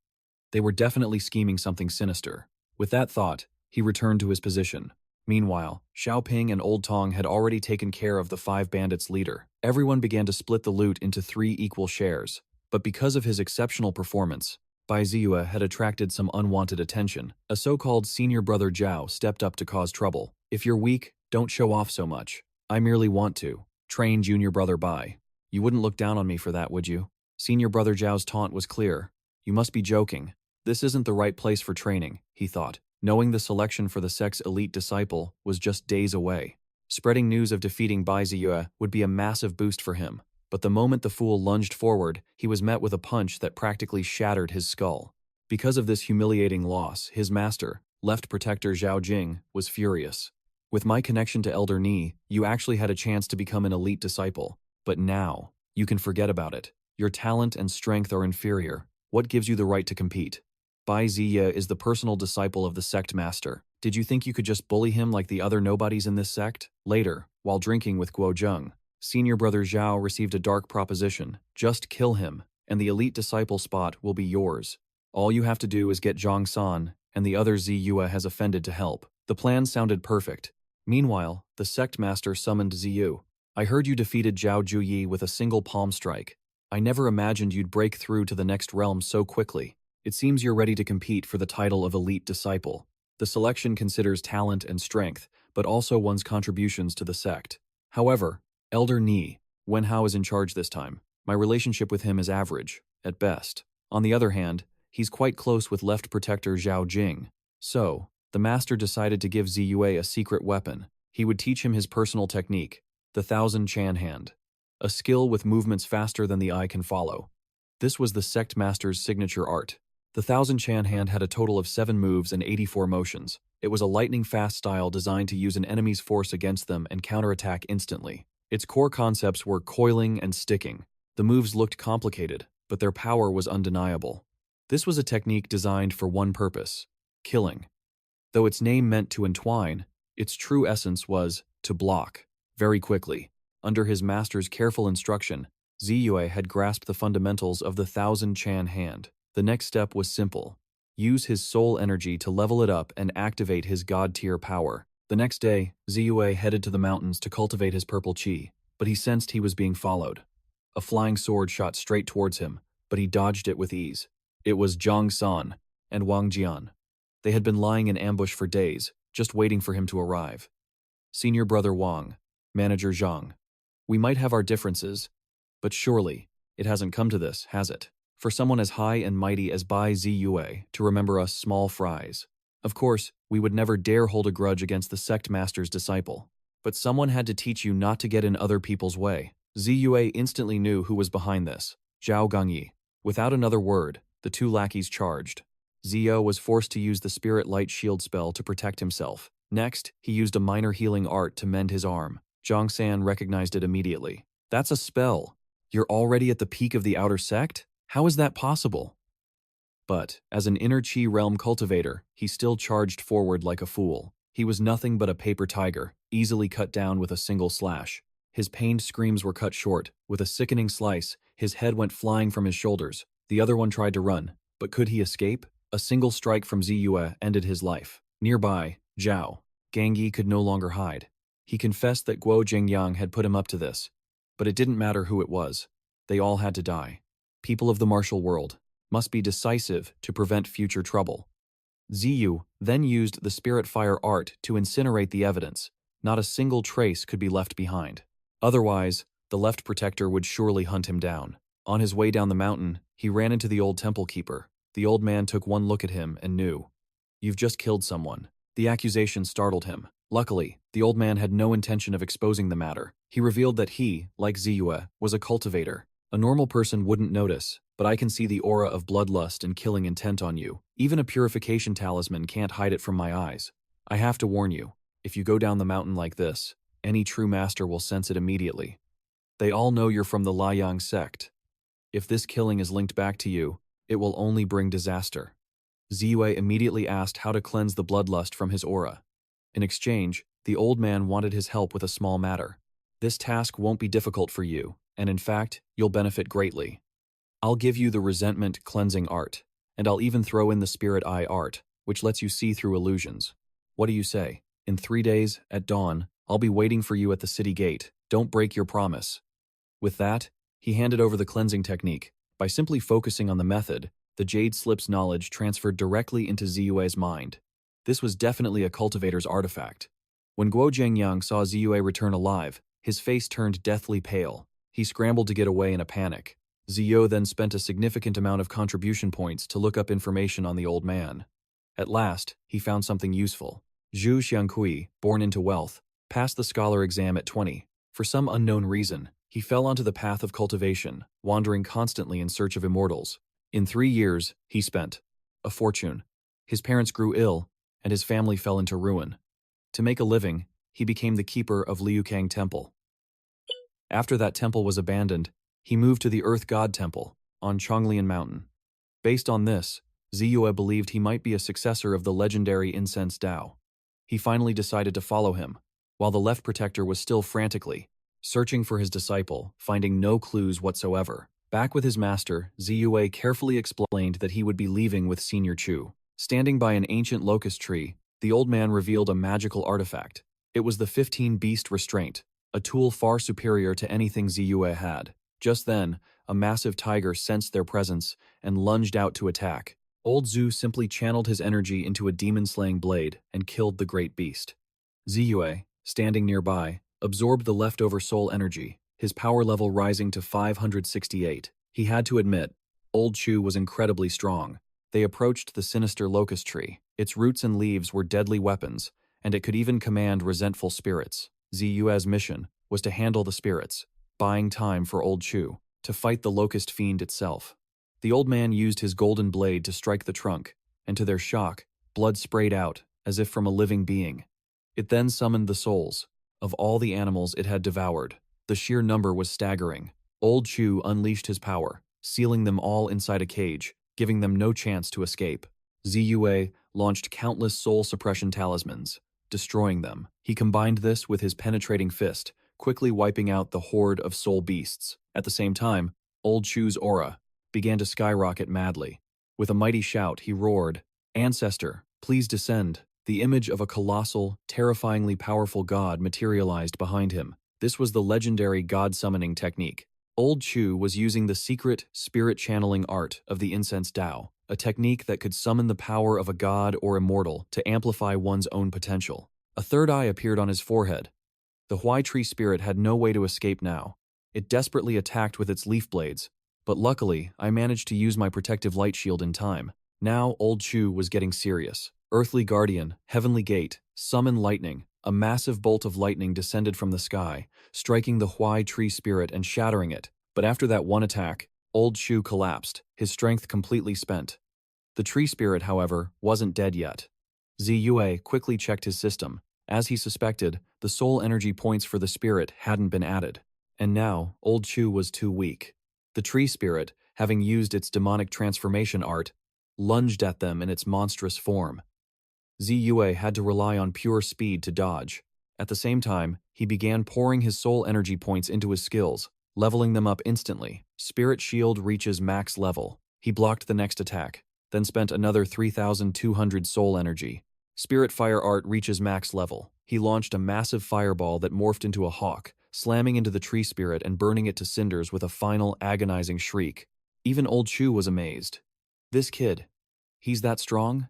They were definitely scheming something sinister. With that thought, he returned to his position. Meanwhile, Xiaoping and Old Tong had already taken care of the 5 bandits' leader. Everyone began to split the loot into 3 equal shares. But because of his exceptional performance, Bai Ziyu had attracted some unwanted attention. A so-called senior brother Zhao stepped up to cause trouble. "If you're weak, don't show off so much. I merely want to train junior brother Bai. You wouldn't look down on me for that, would you?" Senior brother Zhao's taunt was clear. "You must be joking. This isn't the right place for training," he thought, knowing the selection for the sect's elite disciple was just days away. Spreading news of defeating Bai Ziyu would be a massive boost for him. But the moment the fool lunged forward, he was met with a punch that practically shattered his skull. Because of this humiliating loss, his master, left protector Zhao Jing, was furious. "With my connection to Elder Ni, you actually had a chance to become an elite disciple. But now, you can forget about it. Your talent and strength are inferior. What gives you the right to compete? Bai Ziyu is the personal disciple of the sect master. Did you think you could just bully him like the other nobodies in this sect?" Later, while drinking with Guo Zheng, senior brother Zhao received a dark proposition. "Just kill him, and the elite disciple spot will be yours. All you have to do is get Zhang San, and the other 𝐂𝐢𝐬 has offended to help." The plan sounded perfect. Meanwhile, the sect master summoned 𝐂𝐢. "I heard you defeated Zhao Juyi with a single palm strike. I never imagined you'd break through to the next realm so quickly. It seems you're ready to compete for the title of elite disciple. The selection considers talent and strength, but also one's contributions to the sect. However, Elder Ni, Wenhao is in charge this time. My relationship with him is average, at best. On the other hand, he's quite close with left protector Zhao Jing. So, the master decided to give 𝐂𝐢𝐬 a secret weapon. He would teach him his personal technique, the 1000 Chan Hand, a skill with movements faster than the eye can follow. This was the sect master's signature art. The 1000 Chan Hand had a total of 7 moves and 84 motions. It was a lightning-fast style designed to use an enemy's force against them and counterattack instantly. Its core concepts were coiling and sticking. The moves looked complicated, but their power was undeniable. This was a technique designed for one purpose: killing. Though its name meant to entwine, its true essence was to block. Very quickly, under his master's careful instruction, 𝐂𝐢𝐬 had grasped the fundamentals of the 1000 Chan Hand. The next step was simple: use his soul energy to level it up and activate his god-tier power. The next day, 𝐂𝐢𝐬 headed to the mountains to cultivate his purple qi, but he sensed he was being followed. A flying sword shot straight towards him, but he dodged it with ease. It was Zhang San and Wang Jian. They had been lying in ambush for days, just waiting for him to arrive. "Senior brother Wang, manager Zhang, we might have our differences, but surely it hasn't come to this, has it? For someone as high and mighty as Bai Ziyu to remember us small fries. Of course, we would never dare hold a grudge against the sect master's disciple. But someone had to teach you not to get in other people's way." 𝐂𝐢𝐬 instantly knew who was behind this: Zhao Gangyi. Without another word, the 2 lackeys charged. 𝐂𝐢𝐬 was forced to use the Spirit Light Shield spell to protect himself. Next, he used a minor healing art to mend his arm. Zhang San recognized it immediately. "That's a spell. You're already at the peak of the outer sect? How is that possible?" But, as an inner qi realm cultivator, he still charged forward like a fool. He was nothing but a paper tiger, easily cut down with a single slash. His pained screams were cut short. With a sickening slice, his head went flying from his shoulders. The other one tried to run, but could he escape? A single strike from 𝐂𝐤𝐬 ended his life. Nearby, 𝐵𝐲 could no longer hide. He confessed that 𝐂𝐥𝐤𝐬 had put him up to this. But it didn't matter who it was. They all had to die. People of the martial world must be decisive to prevent future trouble. 𝐂𝐤 then used the spirit fire art to incinerate the evidence. Not a single trace could be left behind. Otherwise, the left protector would surely hunt him down. On his way down the mountain, he ran into the old temple keeper. The old man took one look at him and knew. "You've just killed someone." The accusation startled him. Luckily, the old man had no intention of exposing the matter. He revealed that he, like 𝐂𝐤𝐬, was a cultivator. "A normal person wouldn't notice, but I can see the aura of bloodlust and killing intent on you. Even a purification talisman can't hide it from my eyes. I have to warn you, if you go down the mountain like this, any true master will sense it immediately. They all know you're from the Liang sect. If this killing is linked back to you, it will only bring disaster." 𝐂𝐤𝐬 immediately asked how to cleanse the bloodlust from his aura. In exchange, the old man wanted his help with a small matter. "This task won't be difficult for you, and in fact, you'll benefit greatly. I'll give you the resentment cleansing art, and I'll even throw in the spirit eye art, which lets you see through illusions. What do you say? In 3 days, at dawn, I'll be waiting for you at the city gate. Don't break your promise." With that, he handed over the cleansing technique. By simply focusing on the method, the Jade Slip's knowledge transferred directly into 𝐂𝐤𝐬's mind. This was definitely a cultivator's artifact. When 𝐂𝐥𝐤𝐬 saw 𝐂𝐤𝐬 return alive, his face turned deathly pale. He scrambled to get away in a panic. 𝐂𝐤𝐬 then spent a significant amount of contribution points to look up information on the old man. At last, he found something useful. Zhu Xiangkui, born into wealth, passed the scholar exam at 20. For some unknown reason, he fell onto the path of cultivation, wandering constantly in search of immortals. In 3 years, he spent a fortune. His parents grew ill, and his family fell into ruin. To make a living, he became the keeper of Liukang Temple. After that temple was abandoned, he moved to the Earth God Temple on Chonglian Mountain. Based on this, 𝐂𝐤𝐬 believed he might be a successor of the legendary incense Tao. He finally decided to follow him, while the left protector was still frantically searching for his disciple, finding no clues whatsoever. Back with his master, 𝐂𝐤𝐬 carefully explained that he would be leaving with Senior Chu. Standing by an ancient locust tree, the old man revealed a magical artifact. It was the 15-beast restraint, a tool far superior to anything 𝐂𝐤𝐬 had. Just then, a massive tiger sensed their presence and lunged out to attack. Old Zhu simply channeled his energy into a demon-slaying blade and killed the great beast. 𝐂𝐤𝐬, standing nearby, absorbed the leftover soul energy, his power level rising to 568. He had to admit, Old Chu was incredibly strong. They approached the sinister locust tree. Its roots and leaves were deadly weapons, and it could even command resentful spirits. 𝐂𝐤𝐬's mission was to handle the spirits, buying time for Old Chu to fight the locust fiend itself. The old man used his golden blade to strike the trunk, and to their shock, blood sprayed out as if from a living being. It then summoned the souls of all the animals it had devoured. The sheer number was staggering. Old Chu unleashed his power, sealing them all inside a cage, giving them no chance to escape. 𝐂𝐤𝐬 launched countless soul suppression talismans, destroying them. He combined this with his penetrating fist, quickly wiping out the horde of soul beasts. At the same time, Old Chu's aura began to skyrocket madly. With a mighty shout, he roared, "Ancestor, please descend." The image of a colossal, terrifyingly powerful god materialized behind him. This was the legendary god-summoning technique. Old Chu was using the secret, spirit-channeling art of the incense Tao, a technique that could summon the power of a god or immortal to amplify one's own potential. A third eye appeared on his forehead. The Huai tree spirit had no way to escape now. It desperately attacked with its leaf blades, but luckily, I managed to use my protective light shield in time. Now Old Chu was getting serious. Earthly Guardian, Heavenly Gate, summon lightning. A massive bolt of lightning descended from the sky, striking the Huai tree spirit and shattering it. But after that one attack, Old Chu collapsed, his strength completely spent. The tree spirit, however, wasn't dead yet. 𝐂𝐤𝐬 quickly checked his system. As he suspected, the soul energy points for the spirit hadn't been added. And now, Old Chu was too weak. The tree spirit, having used its demonic transformation art, lunged at them in its monstrous form. 𝐂𝐤𝐬 had to rely on pure speed to dodge. At the same time, he began pouring his soul energy points into his skills, leveling them up instantly. Spirit Shield reaches max level. He blocked the next attack, then spent another 3,200 soul energy. Spirit Fire Art reaches max level. He launched a massive fireball that morphed into a hawk, slamming into the tree spirit and burning it to cinders with a final agonizing shriek. Even Old Chu was amazed. This kid, he's that strong?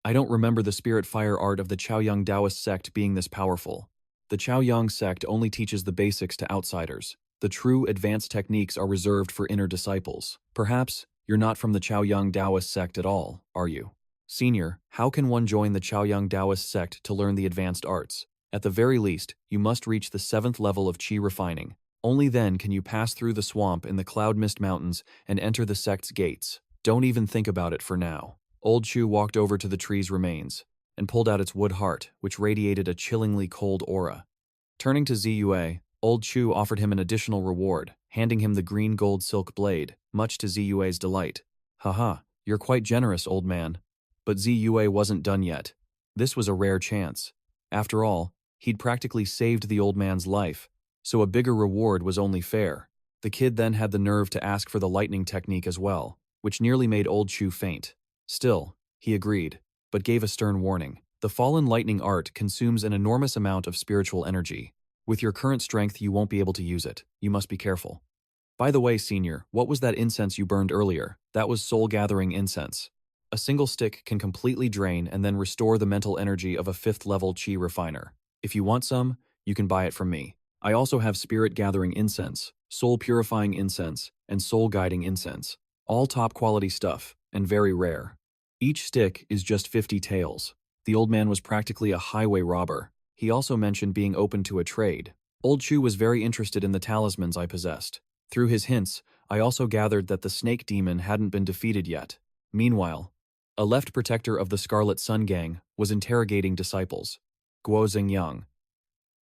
I don't remember the spirit fire art of the Chaoyang Taoist sect being this powerful. The Chaoyang sect only teaches the basics to outsiders. The true advanced techniques are reserved for inner disciples. Perhaps you're not from the Chaoyang Taoist sect at all, are you? Senior, how can one join the Chaoyang Taoist sect to learn the advanced arts? At the very least, you must reach the 7th level of Qi refining. Only then can you pass through the swamp in the Cloud Mist Mountains and enter the sect's gates. Don't even think about it for now. Old Chu walked over to the tree's remains and pulled out its wood heart, which radiated a chillingly cold aura. Turning to Ziyue, Old Chu offered him an additional reward, handing him the green gold silk blade, much to Ziyue's delight. Haha, you're quite generous, old man. But Ziyue wasn't done yet. This was a rare chance. After all, he'd practically saved the old man's life, so a bigger reward was only fair. The kid then had the nerve to ask for the lightning technique as well, which nearly made Old Chu faint. Still, he agreed, but gave a stern warning. The fallen lightning art consumes an enormous amount of spiritual energy. With your current strength, you won't be able to use it. You must be careful. By the way, Senior, what was that incense you burned earlier? That was soul-gathering incense. A single stick can completely drain and then restore the mental energy of a 5th-level Qi refiner. If you want some, you can buy it from me. I also have spirit-gathering incense, soul-purifying incense, and soul-guiding incense. All top-quality stuff, and very rare. Each stick is just 50 taels. The old man was practically a highway robber. He also mentioned being open to a trade. Old Chu was very interested in the talismans I possessed. Through his hints, I also gathered that the snake demon hadn't been defeated yet. Meanwhile, a left protector of the Scarlet Sun Gang was interrogating disciples. Guo Xingyang.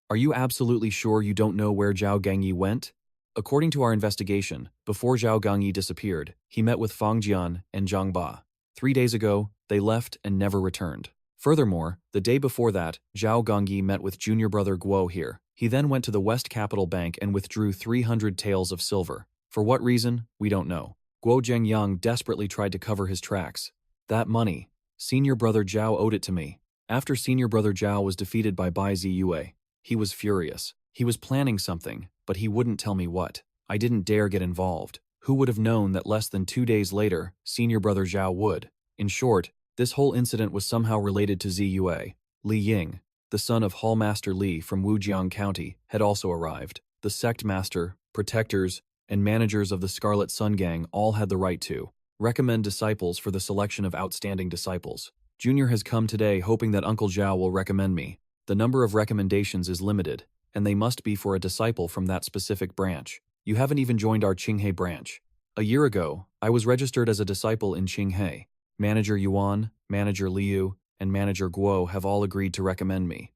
Are you absolutely sure you don't know where Zhao Gangyi went? According to our investigation, before Zhao Gangyi disappeared, he met with Fang Jian and Zhang Ba. 3 days ago, they left and never returned. Furthermore, the day before that, Zhao Gangyi met with junior brother Guo here. He then went to the West Capital Bank and withdrew 300 taels of silver. For what reason, we don't know. Guo Zhengyang desperately tried to cover his tracks. That money, senior brother Zhao owed it to me. After senior brother Zhao was defeated by Bai Ziyue, he was furious. He was planning something, but he wouldn't tell me what. I didn't dare get involved. Who would have known that less than 2 days later, senior brother Zhao would? In short, this whole incident was somehow related to Ziyue. Li Ying, the son of Hallmaster Li from Wujiang County, had also arrived. The sect master, protectors, and managers of the Scarlet Sun Gang all had the right to recommend disciples for the selection of outstanding disciples. Junior has come today hoping that Uncle Zhao will recommend me. The number of recommendations is limited, and they must be for a disciple from that specific branch. You haven't even joined our Qinghe branch. A year ago, I was registered as a disciple in Qinghe. Manager Yuan, Manager Liu, and Manager Guo have all agreed to recommend me.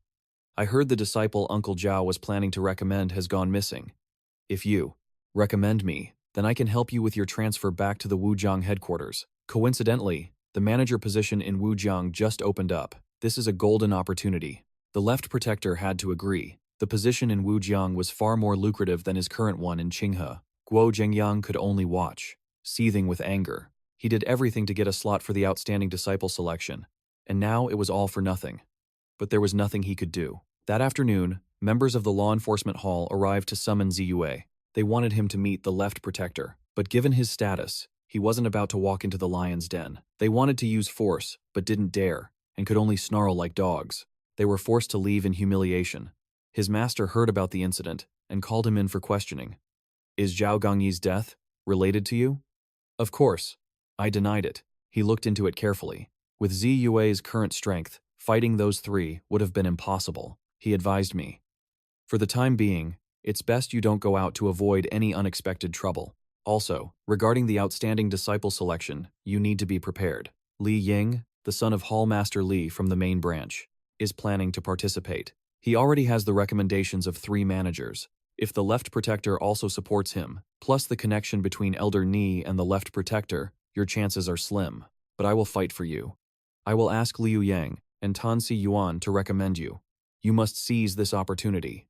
I heard the disciple Uncle Zhao was planning to recommend has gone missing. If you recommend me, then I can help you with your transfer back to the Wujiang headquarters. Coincidentally, the manager position in Wujiang just opened up. This is a golden opportunity. The left protector had to agree. The position in Wujiang was far more lucrative than his current one in Qinghe. Guo Zhengyang could only watch, seething with anger. He did everything to get a slot for the outstanding disciple selection, and now it was all for nothing. But there was nothing he could do. That afternoon, members of the law enforcement hall arrived to summon Ziyue. They wanted him to meet the left protector, but given his status, he wasn't about to walk into the lion's den. They wanted to use force, but didn't dare, and could only snarl like dogs. They were forced to leave in humiliation. His master heard about the incident and called him in for questioning. Is Zhao Gangyi's death related to you? Of course. I denied it. He looked into it carefully. With Ziyue's current strength, fighting those three would have been impossible. He advised me. For the time being, it's best you don't go out to avoid any unexpected trouble. Also, regarding the outstanding disciple selection, you need to be prepared. Li Ying, the son of Hallmaster Li from the main branch, is planning to participate. He already has the recommendations of 3 managers. If the left protector also supports him, plus the connection between Elder Ni and the left protector, your chances are slim. But I will fight for you. I will ask Liu Yang and Tan Si Yuan to recommend you. You must seize this opportunity.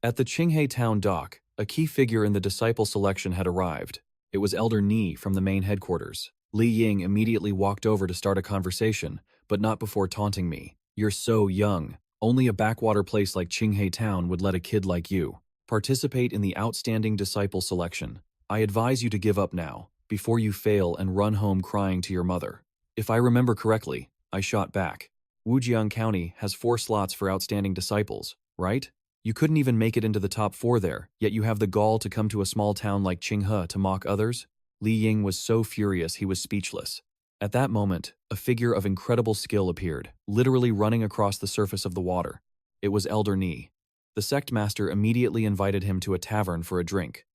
At the Qinghe town dock, a key figure in the disciple selection had arrived. It was Elder Ni from the main headquarters. Li Ying immediately walked over to start a conversation, but not before taunting me. "You're so young. Only a backwater place like Qinghe town would let a kid like you participate in the outstanding disciple selection. I advise you to give up now, before you fail and run home crying to your mother." If I remember correctly, I shot back. Wujiang County has 4 slots for outstanding disciples, right? You couldn't even make it into the top 4 there, yet you have the gall to come to a small town like Qinghe to mock others? Li Ying was so furious he was speechless. At that moment, a figure of incredible skill appeared, literally running across the surface of the water. It was Elder Ni. The sect master immediately invited him to a tavern for a drink.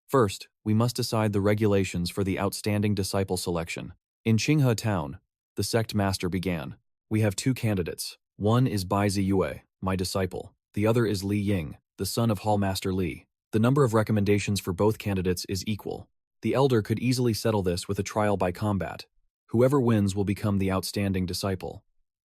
First, we must decide the regulations for the outstanding disciple selection. In Qinghe town, the sect master began. We have 2 candidates. One is Bai Ziyue, my disciple. The other is Li Ying, the son of Hallmaster Li. The number of recommendations for both candidates is equal. The elder could easily settle this with a trial by combat. Whoever wins will become the outstanding disciple.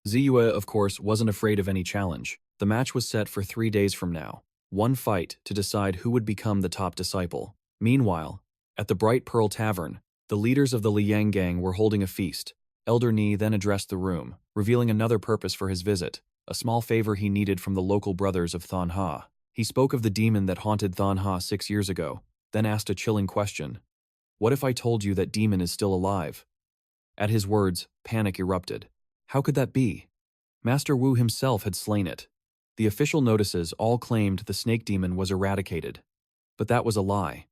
Ziyue, of course, wasn't afraid of any challenge. The match was set for 3 days from now. 1 fight to decide who would become the top disciple. Meanwhile, at the Bright Pearl Tavern, the leaders of the Liang gang were holding a feast. Elder Ni then addressed the room, revealing another purpose for his visit, a small favor he needed from the local brothers of Thanha. He spoke of the demon that haunted Thanha 6 years ago, then asked a chilling question. "What if I told you that demon is still alive?" At his words, panic erupted. How could that be? Master Wu himself had slain it. The official notices all claimed the snake demon was eradicated. But that was a lie.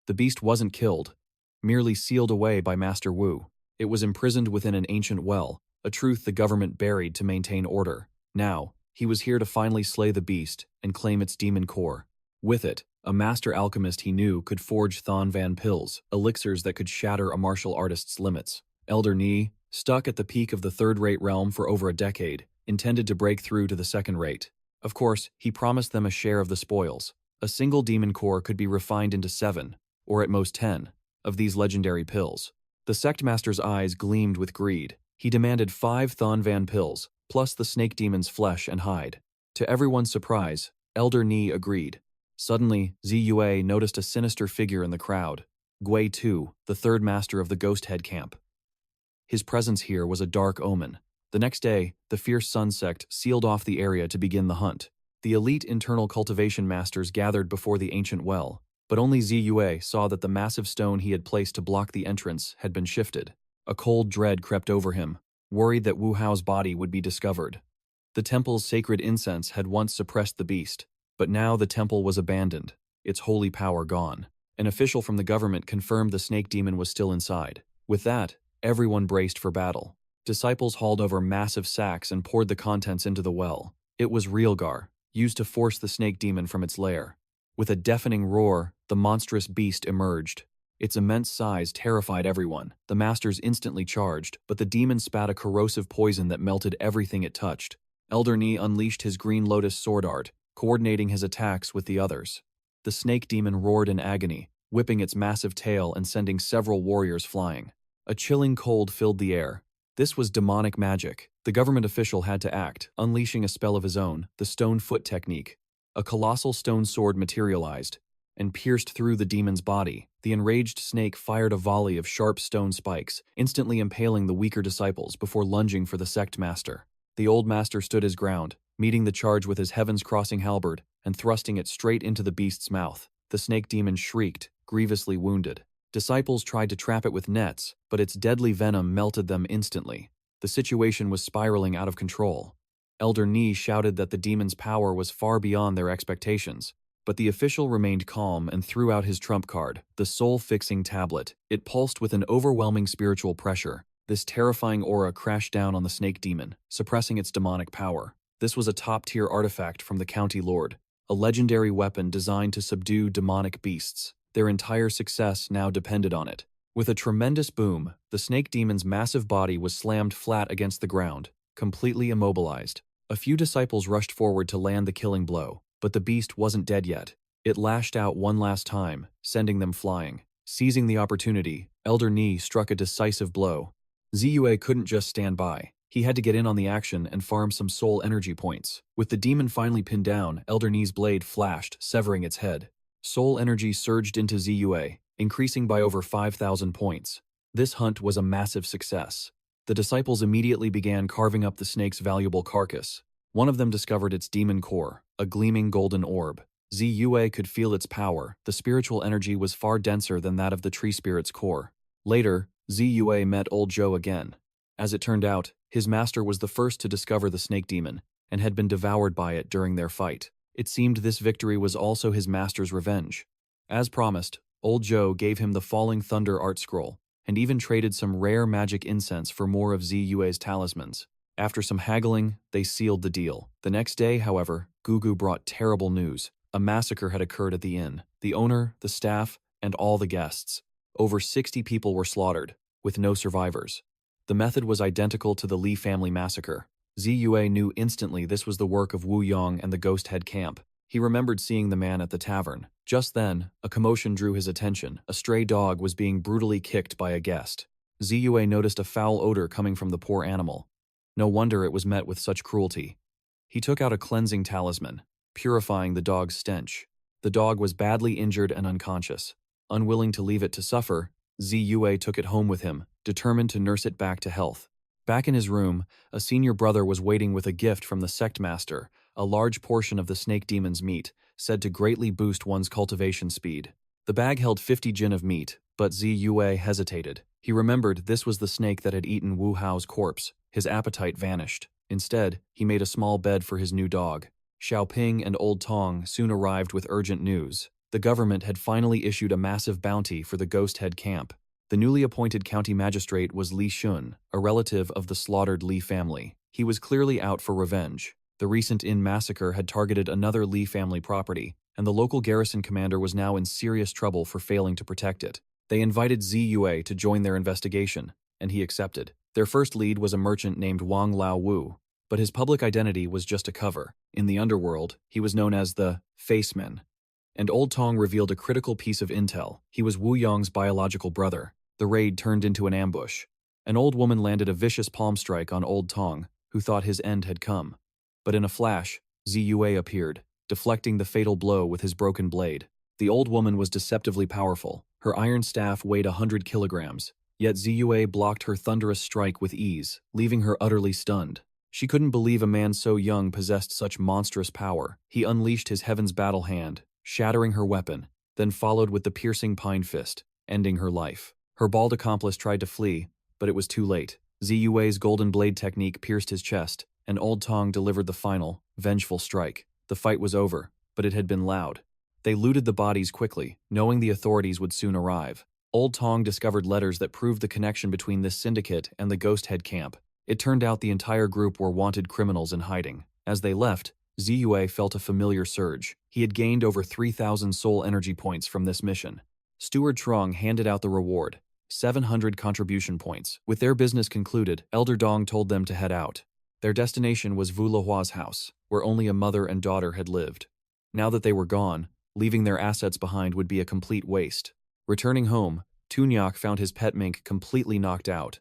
The beast wasn't killed, merely sealed away by Master Wu. It was imprisoned within an ancient well, a truth the government buried to maintain order. Now, he was here to finally slay the beast and claim its demon core. With it, a master alchemist he knew could forge Thonvan pills, elixirs that could shatter a martial artist's limits. Elder Ni, stuck at the peak of the third-rate realm for over a decade, intended to break through to the second-rate. Of course, he promised them a share of the spoils. A single demon core could be refined into 7, or at most 10, of these legendary pills. The sect master's eyes gleamed with greed. He demanded 5 Thonvan pills, plus the snake demon's flesh and hide. To everyone's surprise, Elder Ni agreed. Suddenly, Ziyue noticed a sinister figure in the crowd. Gui Tu, the 3rd master of the Ghost Head camp. His presence here was a dark omen. The next day, the fierce Sun sect sealed off the area to begin the hunt. The elite internal cultivation masters gathered before the ancient well, but only Ziyue saw that the massive stone he had placed to block the entrance had been shifted. A cold dread crept over him, worried that Wu Hao's body would be discovered. The temple's sacred incense had once suppressed the beast, but now the temple was abandoned, its holy power gone. An official from the government confirmed the snake demon was still inside. With that, everyone braced for battle. Disciples hauled over massive sacks and poured the contents into the well. It was Realgar, used to force the snake demon from its lair. With a deafening roar, the monstrous beast emerged. Its immense size terrified everyone. The masters instantly charged, but the demon spat a corrosive poison that melted everything it touched. Elder Ni unleashed his green lotus sword art, coordinating his attacks with the others. The snake demon roared in agony, whipping its massive tail and sending several warriors flying. A chilling cold filled the air. This was demonic magic. The government official had to act, unleashing a spell of his own, the stone foot technique. A colossal stone sword materialized and pierced through the demon's body. The enraged snake fired a volley of sharp stone spikes, instantly impaling the weaker disciples before lunging for the sect master. The old master stood his ground, meeting the charge with his heavens-crossing halberd and thrusting it straight into the beast's mouth. The snake demon shrieked, grievously wounded. Disciples tried to trap it with nets, but its deadly venom melted them instantly. The situation was spiraling out of control. Elder Ni shouted that the demon's power was far beyond their expectations, but the official remained calm and threw out his trump card, the soul-fixing tablet. It pulsed with an overwhelming spiritual pressure. This terrifying aura crashed down on the snake demon, suppressing its demonic power. This was a top-tier artifact from the county lord, a legendary weapon designed to subdue demonic beasts. Their entire success now depended on it. With a tremendous boom, the snake demon's massive body was slammed flat against the ground, completely immobilized. A few disciples rushed forward to land the killing blow, but the beast wasn't dead yet. It lashed out one last time, sending them flying. Seizing the opportunity, Elder Ni struck a decisive blow. Ziyue couldn't just stand by. He had to get in on the action and farm some soul energy points. With the demon finally pinned down, 𝐿𝐷𝐻's blade flashed, severing its head. Soul energy surged into 𝐂𝐢𝐬, increasing by over 5,000 points. This hunt was a massive success. The disciples immediately began carving up the snake's valuable carcass. One of them discovered its demon core, a gleaming golden orb. 𝐂𝐢𝐬 could feel its power. The spiritual energy was far denser than that of the tree spirit's core. Later, 𝐂𝐢𝐬 met 𝐂𝐥𝐢 again. As it turned out, his master was the first to discover the snake demon, and had been devoured by it during their fight. It seemed this victory was also his master's revenge. As promised, 𝐂𝐥𝐢 gave him the Falling Thunder art scroll, and even traded some rare magic incense for more of 𝐂𝐢𝐬's talismans. After some haggling, they sealed the deal. The next day, however, 𝐂𝐤𝐤 brought terrible news. A massacre had occurred at the inn. The owner, the staff, and all the guests. Over 60 people were slaughtered, with no survivors. The method was identical to the Lee family massacre. 𝐂𝐢𝐬 knew instantly this was the work of Wu Yong and the Ghost Head camp. He remembered seeing the man at the tavern. Just then, a commotion drew his attention. A stray dog was being brutally kicked by a guest. 𝐂𝐢𝐬 noticed a foul odor coming from the poor animal. No wonder it was met with such cruelty. He took out a cleansing talisman, purifying the dog's stench. The dog was badly injured and unconscious. Unwilling to leave it to suffer, 𝐂𝐢𝐬 took it home with him, determined to nurse it back to health. Back in his room, a senior brother was waiting with a gift from the sect master, a large portion of the snake demon's meat, said to greatly boost one's cultivation speed. The bag held 50 jin of meat, but 𝐂𝐢𝐬 hesitated. He remembered this was the snake that had eaten Wu Hao's corpse. His appetite vanished. Instead, he made a small bed for his new dog. Xiaoping and Old Tong soon arrived with urgent news. The government had finally issued a massive bounty for the Ghost Head camp. The newly appointed county magistrate was Li Shun, a relative of the slaughtered Li family. He was clearly out for revenge. The recent inn massacre had targeted another Li family property, and the local garrison commander was now in serious trouble for failing to protect it. They invited 𝐂𝐢𝐬 to join their investigation, and he accepted. Their first lead was a merchant named Wang Lao Wu, but his public identity was just a cover. In the underworld, he was known as the Faceman. And Old Tong revealed a critical piece of intel. He was Wu Yong's biological brother. The raid turned into an ambush. An old woman landed a vicious palm strike on Old Tong, who thought his end had come. But in a flash, 𝐂𝐢𝐬 appeared, deflecting the fatal blow with his broken blade. The old woman was deceptively powerful. Her iron staff weighed 100 kilograms, yet 𝐂𝐢𝐬 blocked her thunderous strike with ease, leaving her utterly stunned. She couldn't believe a man so young possessed such monstrous power. He unleashed his Heaven's Battle Hand, shattering her weapon, then followed with the piercing Pine Fist, ending her life. Her bald accomplice tried to flee, but it was too late. 𝐂𝐢𝐬's golden blade technique pierced his chest, and Old Tong delivered the final, vengeful strike. The fight was over, but it had been loud. They looted the bodies quickly, knowing the authorities would soon arrive. Old Tong discovered letters that proved the connection between this syndicate and the Ghost Head camp. It turned out the entire group were wanted criminals in hiding. As they left, 𝐂𝐢𝐬 felt a familiar surge. He had gained over 3,000 soul energy points from this mission. Steward Trong handed out the reward, 700 contribution points. With their business concluded, Elder Dong told them to head out. Their destination was Wu Lehua's house, where only a mother and daughter had lived. Now that they were gone, leaving their assets behind would be a complete waste. Returning home, 𝐘𝐞𝐚𝐫𝐬 found his pet mink completely knocked out.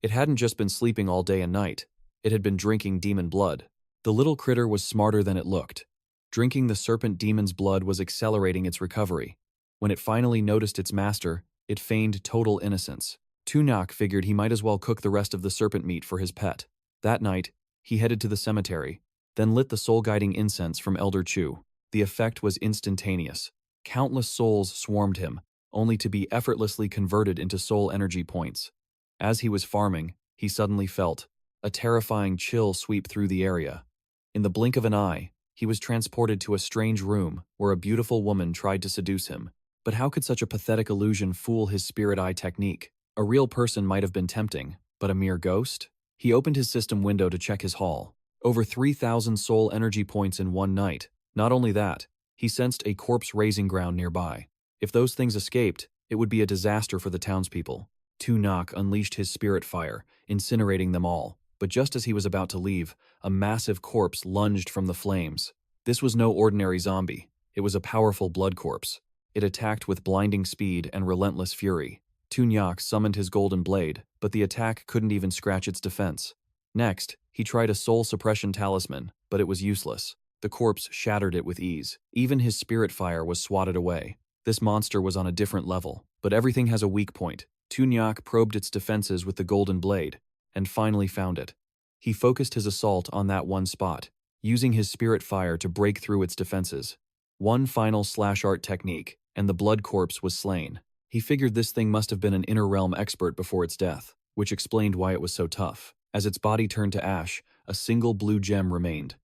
It hadn't just been sleeping all day and night, it had been drinking demon blood. The little critter was smarter than it looked. Drinking the serpent demon's blood was accelerating its recovery. When it finally noticed its master, it feigned total innocence. 𝐘𝐞𝐚𝐫𝐬 figured he might as well cook the rest of the serpent meat for his pet. That night, he headed to the cemetery, then lit the soul-guiding incense from Elder Chu. The effect was instantaneous. Countless souls swarmed him, only to be effortlessly converted into soul energy points. As he was farming, he suddenly felt a terrifying chill sweep through the area. In the blink of an eye, he was transported to a strange room where a beautiful woman tried to seduce him. But how could such a pathetic illusion fool his spirit eye technique? A real person might have been tempting, but a mere ghost? He opened his system window to check his haul. Over 3,000 soul energy points in one night. Not only that, he sensed a corpse raising ground nearby. If those things escaped, it would be a disaster for the townspeople. 𝐘𝐞𝐚𝐫𝐬 unleashed his spirit fire, incinerating them all. But just as he was about to leave, a massive corpse lunged from the flames. This was no ordinary zombie. It was a powerful blood corpse. It attacked with blinding speed and relentless fury. 𝐘𝐞𝐚𝐫𝐬 summoned his golden blade, but the attack couldn't even scratch its defense. Next, he tried a soul suppression talisman, but it was useless. The corpse shattered it with ease. Even his spirit fire was swatted away. This monster was on a different level, but everything has a weak point. 𝐘𝐞𝐬𝐤 probed its defenses with the golden blade, and finally found it. He focused his assault on that one spot, using his spirit fire to break through its defenses. One final slash art technique, and the blood corpse was slain. He figured this thing must have been an inner realm expert before its death, which explained why it was so tough. As its body turned to ash, a single blue gem remained.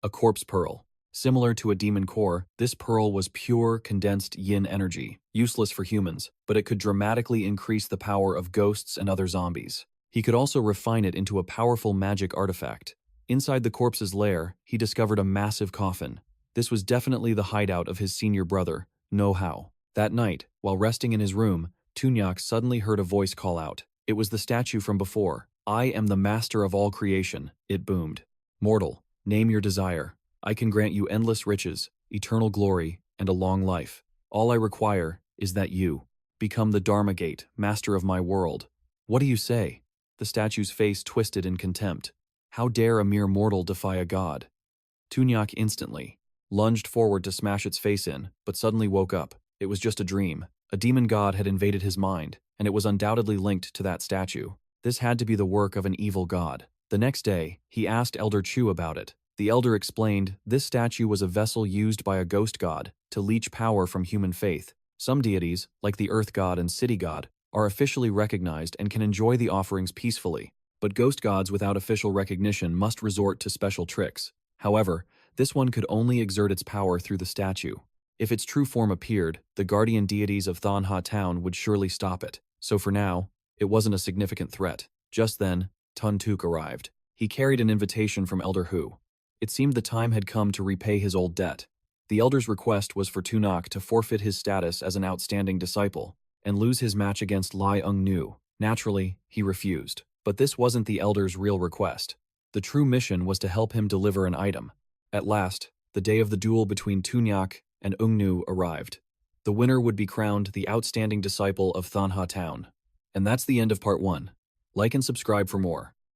A corpse pearl. Similar to a demon core, this pearl was pure, condensed yin energy, useless for humans, but it could dramatically increase the power of ghosts and other zombies. He could also refine it into a powerful magic artifact. Inside the corpse's lair, he discovered a massive coffin. This was definitely the hideout of his senior brother, 𝐂𝐤𝐤. That night, while resting in his room, 𝐘𝐞𝐬𝐤 suddenly heard a voice call out. It was the statue from before. "I am the master of all creation," it boomed. "Mortal, name your desire. I can grant you endless riches, eternal glory, and a long life. All I require is that you become the Dharma Gate, master of my world." "What do you say?" The statue's face twisted in contempt. How dare a mere mortal defy a god? 𝐘𝐞𝐬𝐤 instantly lunged forward to smash its face in, but suddenly woke up. It was just a dream. A demon god had invaded his mind, and it was undoubtedly linked to that statue. This had to be the work of an evil god. The next day, he asked Elder Chu about it. The elder explained this statue was a vessel used by a ghost god to leech power from human faith. Some deities, like the earth god and city god, are officially recognized and can enjoy the offerings peacefully, but ghost gods without official recognition must resort to special tricks. However, this one could only exert its power through the statue. If its true form appeared, the guardian deities of MANHWA town would surely stop it. So for now, it wasn't a significant threat. Just then, 𝐘𝐞𝐬𝐤 arrived. He carried an invitation from Elder Hu. It seemed the time had come to repay his old debt. The elder's request was for 𝐘𝐞𝐬𝐤 to forfeit his status as an outstanding disciple and lose his match against 𝐖𝐢𝐳𝐬. Naturally, he refused. But this wasn't the elder's real request. The true mission was to help him deliver an item. At last, the day of the duel between 𝐘𝐞𝐬𝐤 and 𝐢𝐳𝐬 arrived. The winner would be crowned the outstanding disciple of MANHWA town. And that's the end of part 1. Like and subscribe for more.